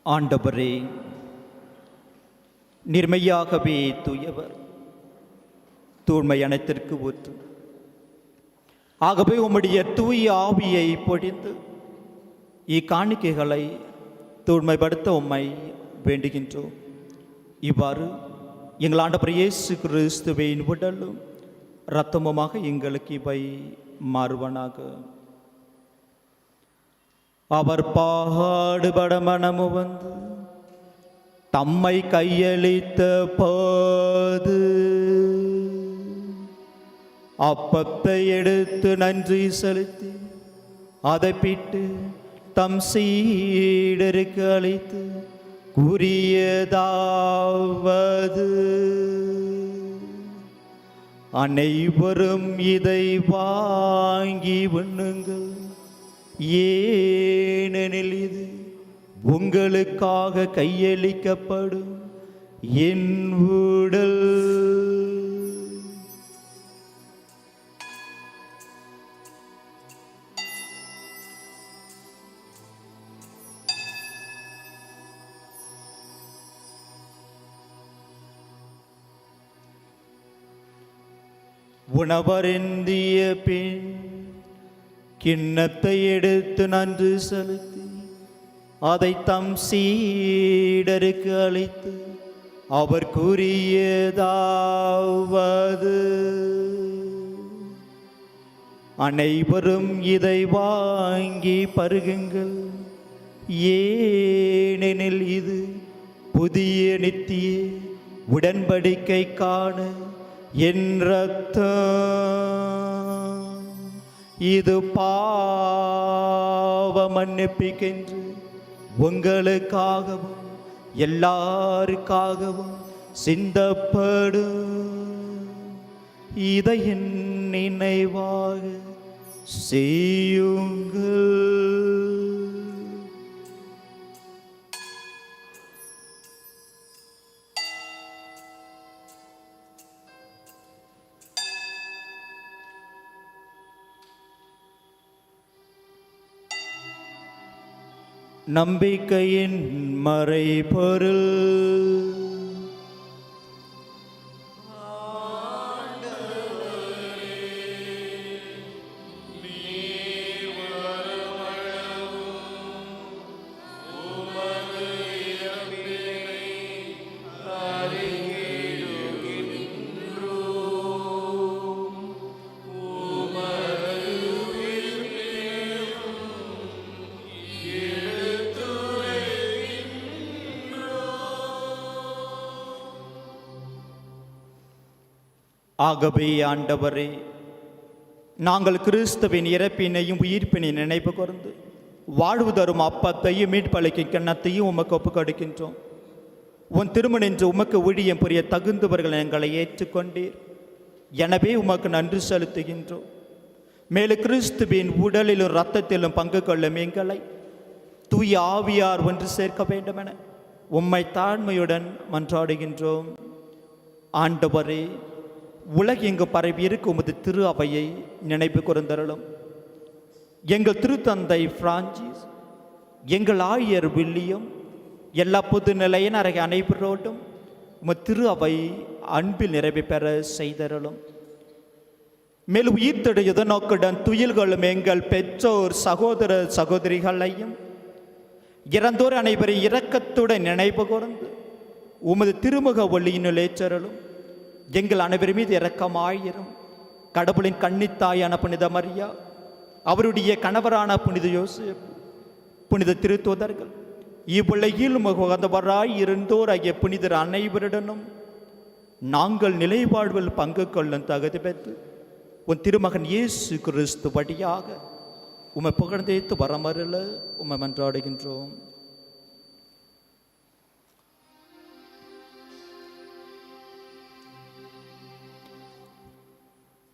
ஆண்டவரே, நிர்மையாகவே தூயவர், தூய்மை அனைத்திற்கு ஊற்று. ஆகவே உம்முடைய தூய ஆவியை பொழிந்து இக்காணிக்கைகளை தூய்மைப்படுத்த உம்மை வேண்டுகின்றோம். இவ்வாறு எங்கள் ஆண்டவர் இயேசு கிறிஸ்துவின் உடலும் இரத்தமுமாக எங்களுக்கு இவை மாறுவனாக. அவர் பாடுபட மனமு வந்து தம்மை கையளித்த போது அப்பத்தை எடுத்து நன்றி செலுத்தி அதை பிட்டு தம் சீடருக்கு அளித்து கூறியதாவது, அனைவரும் இதை வாங்கி உண்ணுங்கள், ஏனெனில் இது உங்களுக்காக கையளிக்கப்படும் என் உடல். உணவருந்திய பின் கிண்ணத்தை எடுத்து நன்றி செலுத்தி அதை தம் சீடருக்கு அளித்து அவர் கூறியதாவது, அனைவரும் இதை வாங்கி பருகுங்கள், ஏனெனில் இது புதிய நித்திய உடன்படிக்கைக்கான என் இரத்தம். இது பாவ மன்னிப்புக்கென்று உங்களுக்காகவும் எல்லாருக்காகவும் சிந்தப்படும். இதை என் நினைவாக செய்யுங்கள். நம்பிக்கையின் மறைபொருள். ஆகவே ஆண்டவரே, நாங்கள் கிறிஸ்துவின் இறப்பினையும் உயிர்ப்பினை நினைவு கூர்ந்து வாழ்வு தரும் அப்பத்தையும் மீட்பளிக்கும் கிண்ணத்தையும் உமக்கு ஒப்புக் கொடுக்கின்றோம். உன் திருமணென்று உமக்கு ஊழியம் புரிய தகுந்தவர்கள் எங்களை ஏற்றுக்கொண்டீர். எனவே உமக்கு நன்றி செலுத்துகின்றோம். மேலும் கிறிஸ்துவின் உடலிலும் இரத்தத்திலும் பங்கு கொள்ளும் எங்களை தூய ஆவியார் ஒன்று சேர்க்க வேண்டும் என உம்மை தாழ்மையுடன் மன்றாடுகின்றோம். ஆண்டவரே, உலகெங்கு பரவி இருக்கும் உமது திரு அவையை நினைவு கூர்ந்தருளும். எங்கள் திருத்தந்தை பிரான்சிஸ், எங்கள் ஆயர் வில்லியம், எல்லா பொது நிலையினரை அனைவரோடும் உமது திரு அவை அன்பில் நிறைவு பெற செய்தருளும். மேலும் உயிர்த்தெழு நோக்குடன் துயில்களும் எங்கள் பெற்றோர் சகோதர சகோதரிகளையும் இறந்தோர் அனைவரை இரக்கத்துடன் நினைவு கூர்ந்து உமது திருமுக ஒளியினுள் ஏற்றருளும். எங்கள் அனைவர் மீது இரக்கமாயிரும். கடவுளின் கன்னித்தாயான புனித மரியா, அவருடைய கணவரான புனித யோசேப்பு, புனித திருத்தூதர்கள், இவ்வுலகில் உகந்தவராய் இருந்தோர் ஆகிய புனிதர் அனைவருடனும் நாங்கள் நிலை வாழ்வில் பங்கு கொள்ளும் தகுதி பெற்று உன் திருமகன் இயேசு கிறிஸ்து வழியாக உம்மை புகழ்ந்தேத்து வரமருள உம்மை மன்றாடுகின்றோம்.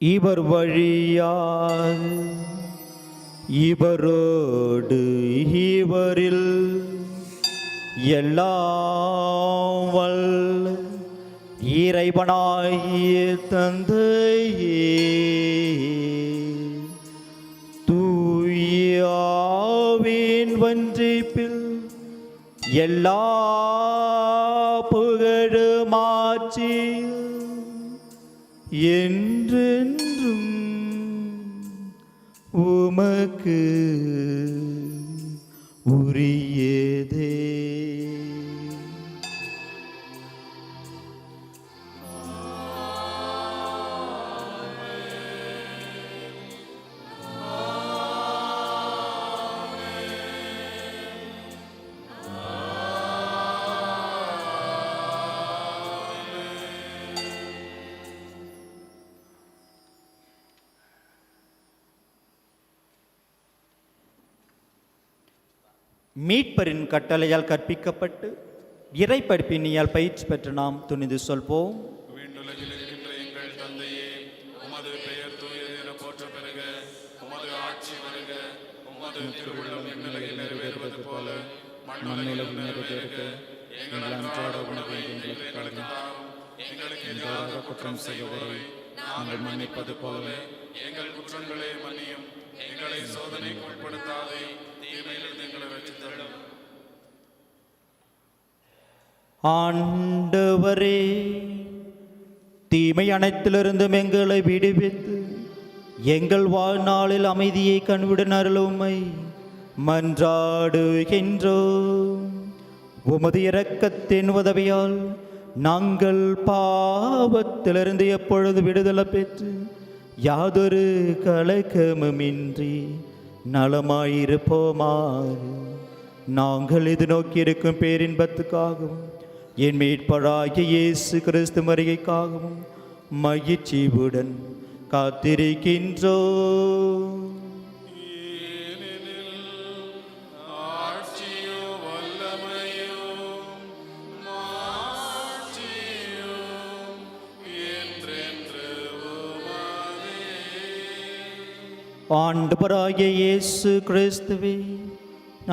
இவர் வழியாக இவரோடு இவரில் எல்லாம் வல்ல இறைவனாகிய தந்தையே, தூய ஆவியின் ஒன்றிப்பில் எல்லா புகழும் ஆட்சியும் என்றென்றும் உமக்கு உரியதே. மீட்பரின் கட்டளையால் கற்பிக்கப்பட்டு இறைப்படிப்பினியால் பயிற்சி பெற்று நாம் துணிந்து சொல்வோம். விண்ணுலகில் இருக்கின்ற எங்கள் தந்தையே, உமது பெயர் தூயது என போற்ற பெறுக. உமது ஆட்சி வருக. உமது திருவுள்ளம் விண்ணுலகில் நிறைவேறுவது போல மண்ணுலகில் நிறைவேறுக. எங்கள் அன்றாட உணவை எங்களுக்கு தாரும். எங்களுக்கு எதிராக குற்றம் செய்பவரை நாங்கள் மன்னிப்பது போல எங்கள் குற்றங்களை மன்னியும். எங்களை சோதனைக்கு உட்படுத்தாதே, தீமையிலிருந்து எங்களை ரட்சித்தருளும். ஆண்டவரே, தீமை அனைத்திலிருந்தும் எங்களை விடுவித்து எங்கள் வாழ்நாளில் அமைதியை கண்விடன் அருளுமை மன்றாடுகின்றோம். உமது இரக்கத்தின் உதவியால் நாங்கள் பாவத்திலிருந்து எப்பொழுது விடுதலை பெற்று யாதொரு கலக்கமுமின்றி நலமாயிருப்போமாறு நாங்கள் இது நோக்கியிருக்கும் பேரின்பத்துக்காகவும் என் மீட்பராகிய இயேசு கிறிஸ்து வருகைக்காகவும் மகிழ்ச்சியுடன் காத்திருக்கின்றோம். ஆண்டவராகிய இயேசு கிறிஸ்துவே,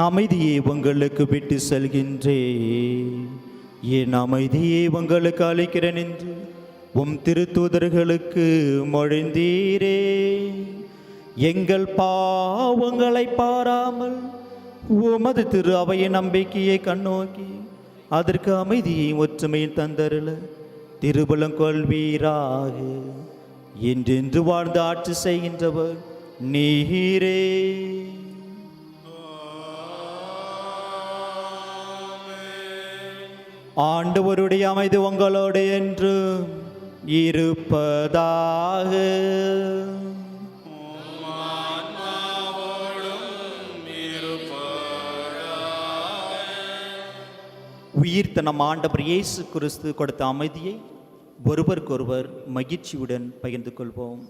அமைதியை உங்களுக்கு விட்டு செல்கின்றேன், என் அமைதியை உங்களுக்கு அளிக்கிறேன் என்று உம் திருத்தூதர்களுக்கு மொழிந்தீரே. எங்கள் பாவங்களை பாராமல் உமது திரு அவையின் நம்பிக்கையை கண்ணோக்கி அதற்கு அமைதியை ஒற்றுமையில் தந்தருள திருபலம் கொள்வீராக. என்றென்று வாழ்ந்து ஆட்சி செய்கின்றவர் நீரே. ஆண்டவருடைய அமைதி உங்களோடு என்று இருப்பதாக. உயிர்த்த நம் ஆண்டவர் இயேசு கிறிஸ்து கொடுத்த அமைதியை ஒருவருக்கொருவர் மகிழ்ச்சியுடன் பகிர்ந்து கொள்வோம்.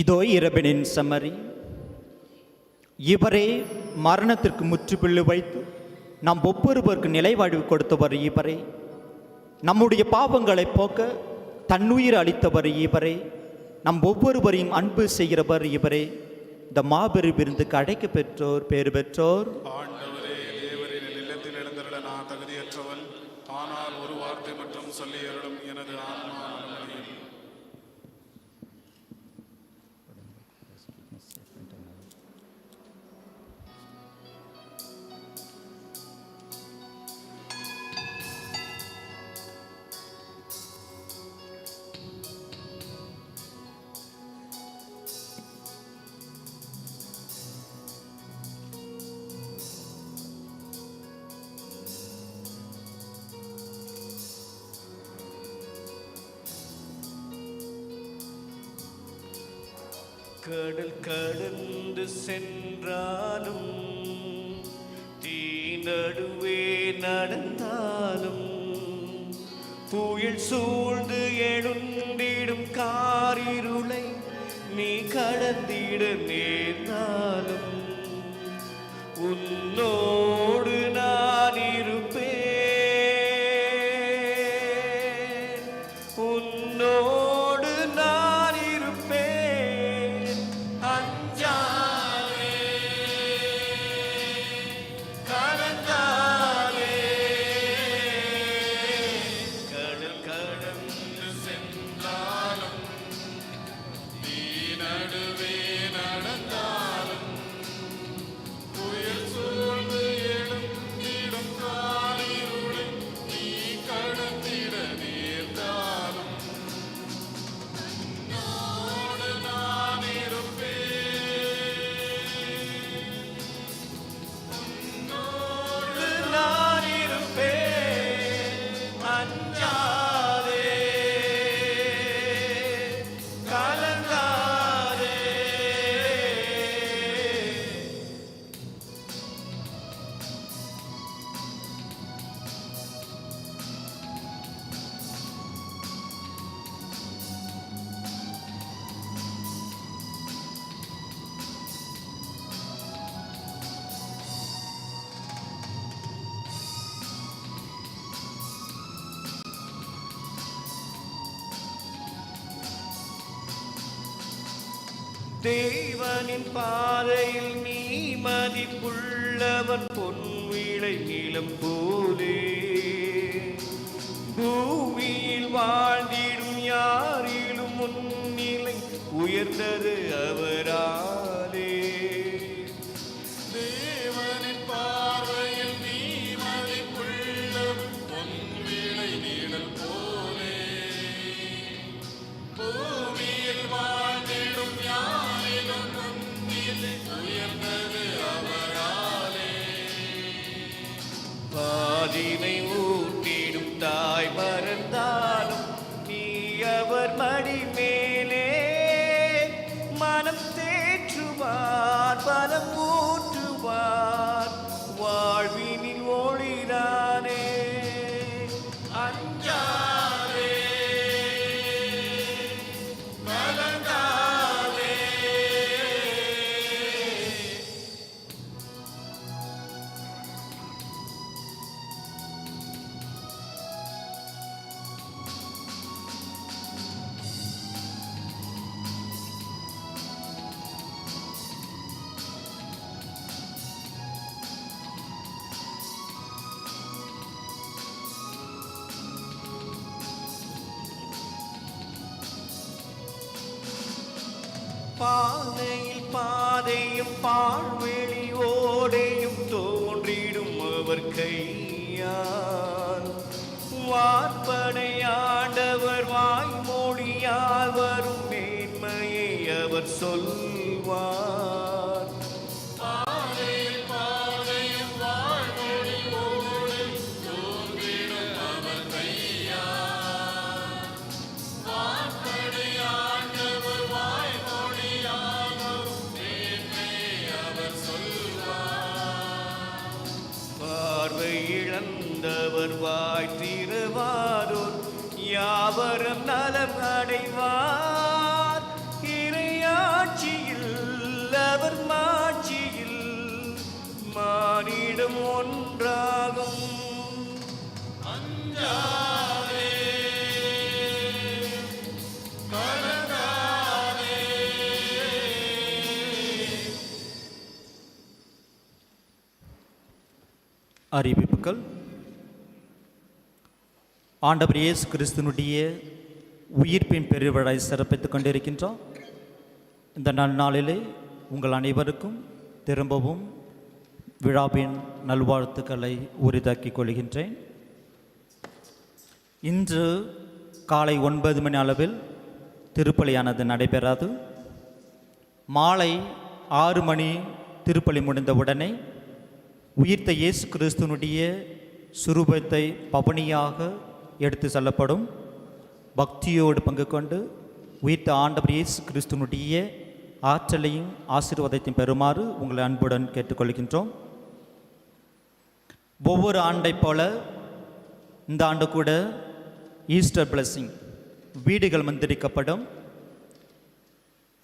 இதோ இரபினின் சமரி. இவரே மரணத்திற்கு முற்றுப்புள்ளி வைத்து நாம் ஒவ்வொருவருக்கு நிலைவாழ்வு கொடுத்தவர் இவரே. நம்முடைய பாவங்களை போக்க தன்னுயிர் அளித்தவர் இவரே. நம் ஒவ்வொருவரையும் அன்பு செய்கிறவர் இவரே. இந்த மாபெரும் விருந்துக்கு அழைக்க பெற்றோர் பேறு பெற்றோர். ஆண்டவரே, தேவரின் இல்லத்தில் எழுந்தருள நான் தகுதியற்றவன். ஆனால் ஒரு வார்த்தை மட்டும் சொல்லி அருளும், எனது ஆன்மா நலமடையும். கடல் கடந்து சென்றாலும் தீ நடுவே நடந்தாலும் புயல் சூழ்ந்து எழுந்திடும் காரிருளை நீ கடந்திட நேர்ந்தாலும் உன்னோடு நான் இருப்பேன், உன்னோடு நான் இருப்பேன். அஞ்சாதே, கலங்காதே, கடல் கடந்து சென்றாலும் நீ நடுவே நடந்தாலும் புயல் சூழ்ந்து எழுந்திடும் காரிருளை நீ கடந்திட நேர்ந்தாலும் உன்னோடு நான் இருப்பேன், உன்னோடு நான் இருப்பேன். அஞ்சாதே, கலங்காதே. தேவனின் பாதையில் நீ மதிப்புள்ளவன் பொன்விளை நிலம் போலே பூமியில் வாழ்ந்திடும் யாரிலும் முன்னிலை உயர்ந்தது அவராலே. தேவனின் பார்வையில் நீ மதிப்புள்ளவன் பொன்விளை நிழல் போலே பூமியில் வாழ்ந்திடும் யாரிலும் முன்னிலை உயர்ந்தது அவராலே. பாதினை ஊட்டிடும் தாய் மறந்தாலும் நீ அவர் மடி மேலே மனம் தேற்றுவார், பலம் ஊற்றுவார், வாழ்வினில் ஒளிரானே. அஞ்சாதே, கலங்காதே, பாதையில் பாதையும் பாழ்வெளி ஓடையும் தோன்றிடும் அவர் கையால் வார்ப்படையாண்டவர் வாய்மொழியால் வரும் மேன்மையை அவர் சொல்வார். பாதையில் பாதையும் வாழ்மொழியோடு தோன்றிடும் அவர் கையால் வார்ப்படையாண்டவர் வாய்மொழியால் வரும் மேன்மையை அவர் சொல்வார். பார்வை இழந்தவர் வாய் திறவாரோர் யாவரும் நலம் அடைவார். இறையாட்சியில் அவர் மாட்சியில் மானிடம் ஒன்றாகும். அஞ்சாதே, கலங்காதே. அறிவிப்புகள். ஆண்டவர் இயேசு கிறிஸ்துனுடைய உயிர்ப்பின் பெருவிழை சிறப்பித்துக் கொண்டிருக்கின்றோம். இந்த நன்னாளிலே உங்கள் அனைவருக்கும் திரும்பவும் விழாவின் நல்வாழ்த்துக்களை உரிதாக்கிக் கொள்கின்றேன். இன்று காலை 9 மணி அளவில் திருப்பலியானது நடைபெறாது. மாலை 6 மணி திருப்பலி முடிந்தவுடனே உயிர்த்த இயேசு கிறிஸ்துனுடைய சுரூபத்தை பவனியாக எடுத்து செல்லப்படும். பக்தியோடு பங்கு கொண்டு உயிர்த்த ஆண்டவர் இயேசு கிறிஸ்துனுடைய ஆற்றலையும் ஆசீர்வாதத்தையும் பெறுமாறு உங்களை அன்புடன் கேட்டுக்கொள்கின்றோம். ஒவ்வொரு ஆண்டை போல இந்த ஆண்டு கூட ஈஸ்டர் பிளெஸிங் வீடுகள் மந்திரிக்கப்படும்.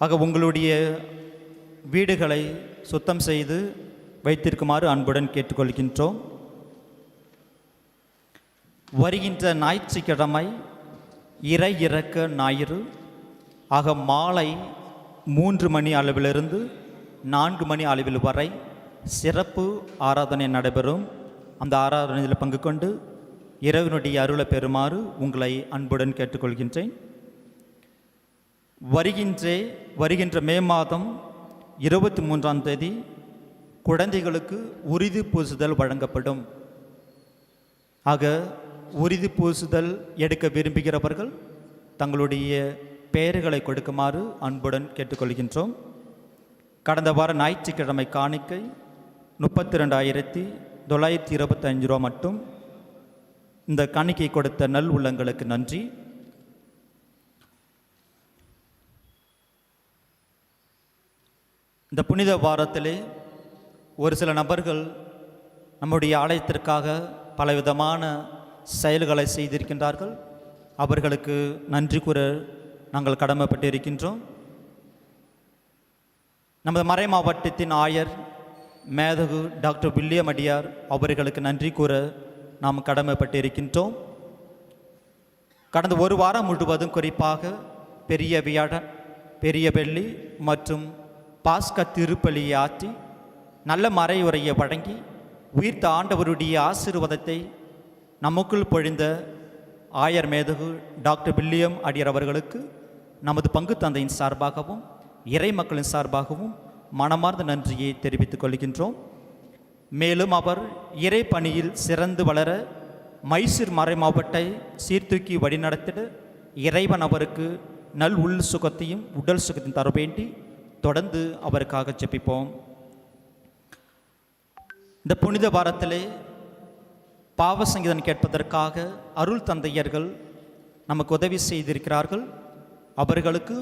ஆக உங்களுடைய வீடுகளை சுத்தம் செய்து வைத்திருக்குமாறு அன்புடன் கேட்டுக்கொள்கின்றோம். வருகின்ற ஞாயிற்றுக்கிழமை இறை இறக்க ஞாயிறு. ஆக மாலை 3 மணி அளவிலிருந்து 4 மணி அளவில் வரை சிறப்பு ஆராதனை நடைபெறும். அந்த ஆராதனையில் பங்கு கொண்டு இறைவனுடைய அருளை பெறுமாறு உங்களை அன்புடன் கேட்டுக்கொள்கின்றேன். வருகின்ற மே மாதம் 23ஆம் தேதி குழந்தைகளுக்கு உறுதி பூசுதல் வழங்கப்படும். ஆக உறுதி பூசுதல் எடுக்க விரும்புகிறவர்கள் தங்களுடைய பெயர்களை கொடுக்குமாறு அன்புடன் கேட்டுக்கொள்கின்றோம். கடந்த வார ஞாயிற்றுக்கிழமை காணிக்கை 32,925 ரூபா மட்டும். இந்த காணிக்கை கொடுத்த நல் உள்ளங்களுக்கு நன்றி. இந்த புனித வாரத்திலே ஒரு சில நபர்கள் நம்முடைய ஆலயத்திற்காக பலவிதமான செயல்களை செய்திருக்கின்றார்கள். அவர்களுக்கு நன்றி கூற நாங்கள் கடமைப்பட்டு இருக்கின்றோம். நமது மறை மாவட்டத்தின் ஆயர் மேதகு டாக்டர் வில்லியம் அடியார் அவர்களுக்கு நன்றி கூற நாம் கடமைப்பட்டு இருக்கின்றோம். கடந்த ஒரு வாரம் முழுவதும் குறிப்பாக பெரிய வியாழன், பெரிய வெள்ளி மற்றும் பாஸ்கா திருப்பலியை ஆற்றி நல்ல மறையுரையை வழங்கி உயிர்த்த ஆண்டவருடைய ஆசீர்வாதத்தை நமக்குள் பொழிந்த ஆயர் மேதகு டாக்டர் வில்லியம் அடியார் அவர்களுக்கு நமது பங்கு தந்தையின் சார்பாகவும் இறை மக்களின் சார்பாகவும் மனமார்ந்த நன்றியை தெரிவித்துக் கொள்கின்றோம். மேலும் அவர் இறை பணியில் சிறந்து வளர மைசூர் மறை மாவட்டத்தை சீர்தூக்கி வழிநடத்திட இறைவன் அவருக்கு நல் உள் சுகத்தையும் உடல் சுகத்தையும் தர வேண்டி தொடர்ந்து அவருக்காக ஜெபிப்போம். இந்த புனித வாரத்திலே பாவ சங்கீதம் கேட்பதற்காக அருள் தந்தையர்கள் நமக்கு உதவி செய்திருக்கிறார்கள். அவர்களுக்கு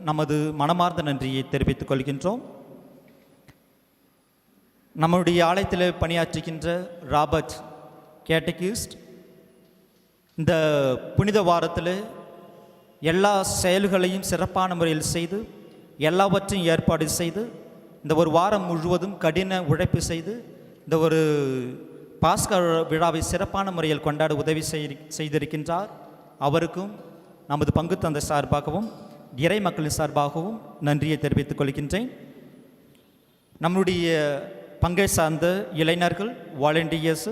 நமது மனமார்ந்த நன்றியை தெரிவித்துக் கொள்கின்றோம். நம்முடைய ஆலயத்தில் பணியாற்றுகின்ற ராபர்ட் கேட்டகிஸ்ட் இந்த புனித வாரத்தில் எல்லா செயல்களையும் சிறப்பான முறையில் செய்து எல்லாவற்றையும் ஏற்பாடு செய்து இந்த ஒரு வாரம் முழுவதும் கடின உழைப்பு செய்து இந்த ஒரு பாஸ்கா விழாவை சிறப்பான முறையில் கொண்டாட உதவி செய்திருக்கின்றார். அவருக்கும் நமது பங்கு தந்தை சார்பாகவும் இறை மக்களின் சார்பாகவும் நன்றியை தெரிவித்துக் கொள்கின்றேன். நம்முடைய பங்கை சார்ந்த இளைஞர்கள் வாலண்டியர்ஸ்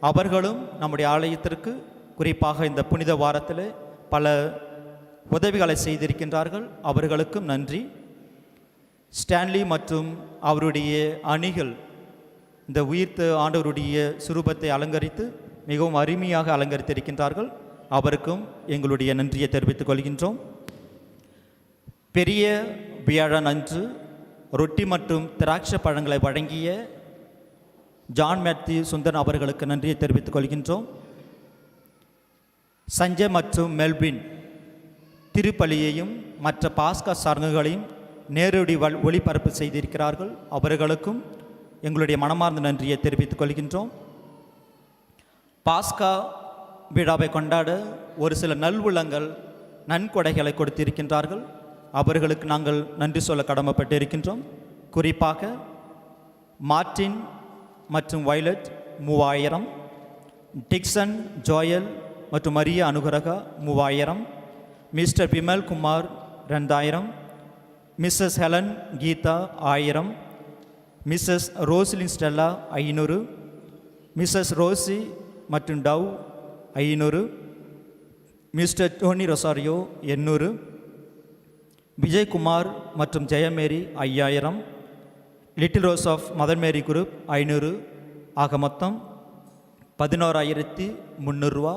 அவர்களும் நம்முடைய ஆலயத்திற்கு குறிப்பாக இந்த புனித வாரத்தில் பல உதவிகளை செய்திருக்கின்றார்கள். அவர்களுக்கும் நன்றி. ஸ்டான்லி மற்றும் அவருடைய அணிகள் இந்த உயிர்த்த ஆண்டவருடைய சுரூபத்தை அலங்கரித்து மிகவும் அருமையாக அலங்கரித்திருக்கின்றார்கள். அவருக்கும் எங்களுடைய நன்றியை தெரிவித்துக் கொள்கின்றோம். பெரிய வியாழன் அன்று ரொட்டி மற்றும் திராட்சை பழங்களை வழங்கிய ஜான் மேத்யூ சுந்தரன் அவர்களுக்கு நன்றியை தெரிவித்துக் கொள்கின்றோம். சஞ்சய் மற்றும் மெல்பின் திருப்பலியையும் மற்ற பாஸ்கா சடங்குகளையும் நேரடி ஒளிபரப்பு செய்திருக்கிறார்கள். அவர்களுக்கும் எங்களுடைய மனமார்ந்த நன்றியை தெரிவித்துக் கொள்கின்றோம். பாஸ்கா விழாவை கொண்டாட ஒரு சில நல்வுள்ளங்கள் நன்கொடைகளை கொடுத்திருக்கின்றார்கள். அவர்களுக்கு நாங்கள் நன்றி சொல்ல கடமைப்பட்டு இருக்கின்றோம். குறிப்பாக மார்டின் மற்றும் வயலட் 3000, டிக்சன் ஜோயல் மற்றும் Maria Anugraha 3000, Mr Vimal Kumar 2000, Mrs Helen Geetha 1000, Mrs Roslin Stella 500, Mrs Rosy மற்றும் டவ் 500, மிஸ்டர் டோனி ரொசாரியோ 800, விஜயகுமார் மற்றும் Jayamary 5000, little rose of mother Mary group 500. ஆக மொத்தம் 11,300 ரூபா.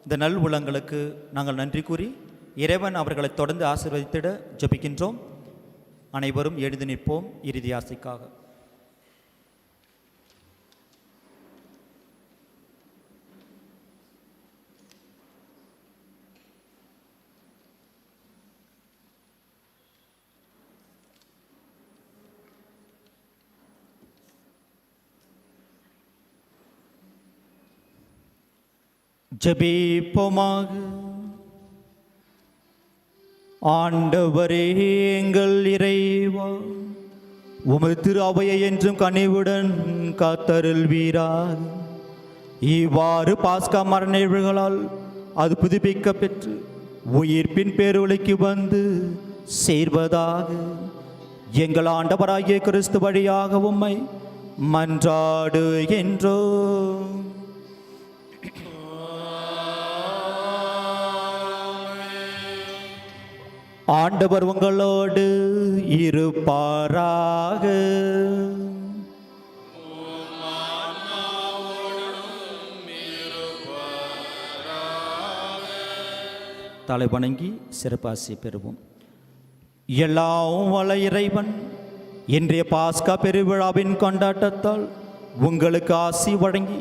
இந்த நல் உள்ளங்களுக்கு நாங்கள் நன்றி கூறி இறைவன் அவர்களை தொடர்ந்து ஆசீர்வதித்திட ஜெபிக்கின்றோம். அனைவரும் எழுந்து நிற்போம் இறுதி ஆசைக்காக. ஜெபிப்போமாக. ஆண்டவரே எங்கள் இறைவா, உமது திரு அவையை என்றும் கனிவுடன் காத்தருள்வீராக. இவ்வாறு பாஸ்கா மரண நிகழ்வுகளால் அது புதுப்பிக்க பெற்று உயிர்ப்பின் பேரொளிக்கு வந்து சேர்வதாக. எங்கள் ஆண்டவராகிய கிறிஸ்து வழியாக உம்மை மன்றாடுகின்றோம். ஆண்டவர் உங்களோடு இருப்பாராக. தலை வணங்கி சிறப்பாசி பெறுவோம். எல்லாம் வல்ல இறைவன் இன்றைய பாஸ்கா பெருவிழாவின் கொண்டாட்டத்தால் உங்களுக்கு ஆசி வழங்கி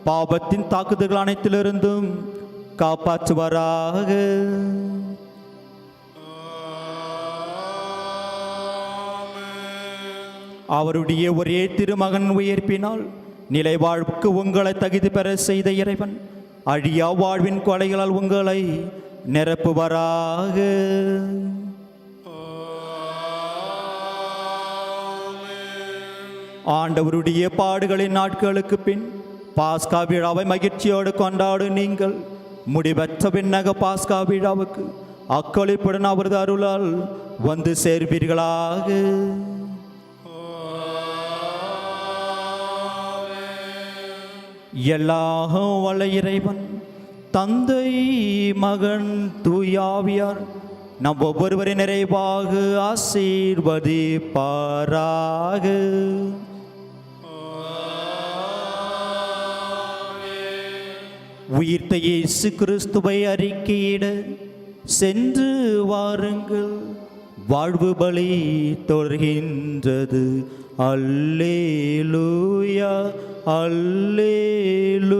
பாவத்தின் தாக்குதல்கள் அனைத்திலிருந்தும் காப்பாற்றுவாராக. அவருடைய ஒரே திருமகன் உயிர்ப்பினால் நிலை வாழ்வுக்கு உங்களை தகுதி பெற செய்த இறைவன் அழியா வாழ்வின் கொலைகளால் உங்களை நிரப்புவாராக. ஆண்டவருடைய பாடுகளின் நாட்களுக்கு பின் பாஸ்கா விழாவை மகிழ்ச்சியோடு கொண்டாடும் நீங்கள் முடிவற்ற விண்ணக பாஸ்கா விழாவுக்கு அக்களிப்புடன் அவரது அருளால் வந்து சேர்வீர்களாக. எல்லாம் வல்ல இறைவன் தந்தை மகன் தூயாவியார் நம் ஒவ்வொருவரை நிறைவாக ஆசீர்வதிப்பாராக. உயிர்த்த இயேசு கிறிஸ்துவை அறிக்கையிட சென்று வாருங்கள். வாழ்வு பலி தொடர்கின்றது. அல்லேலூயா அல்லேலூயா.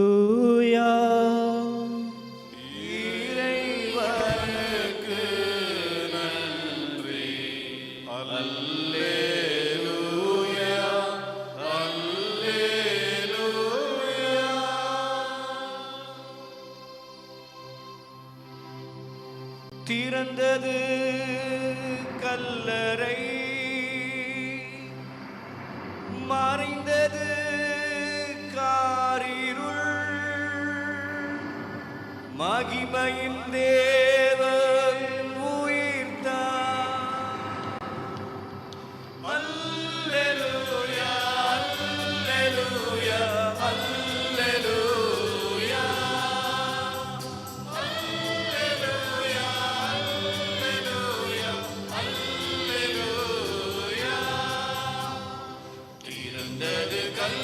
இறைவனுக்கு நன்றி. அல்லேலூயா அல்லேலூயா. திறந்தது கல்லறை, மறைந்தது காரிருள், மகிமையின் தேவன் உயிர்த்தார். அல்லேலூயா அல்லேலூயா அல்லேலூயா. அல்லேலூயா அல்லேலூயா அல்லேலூயா. திறந்தது கல்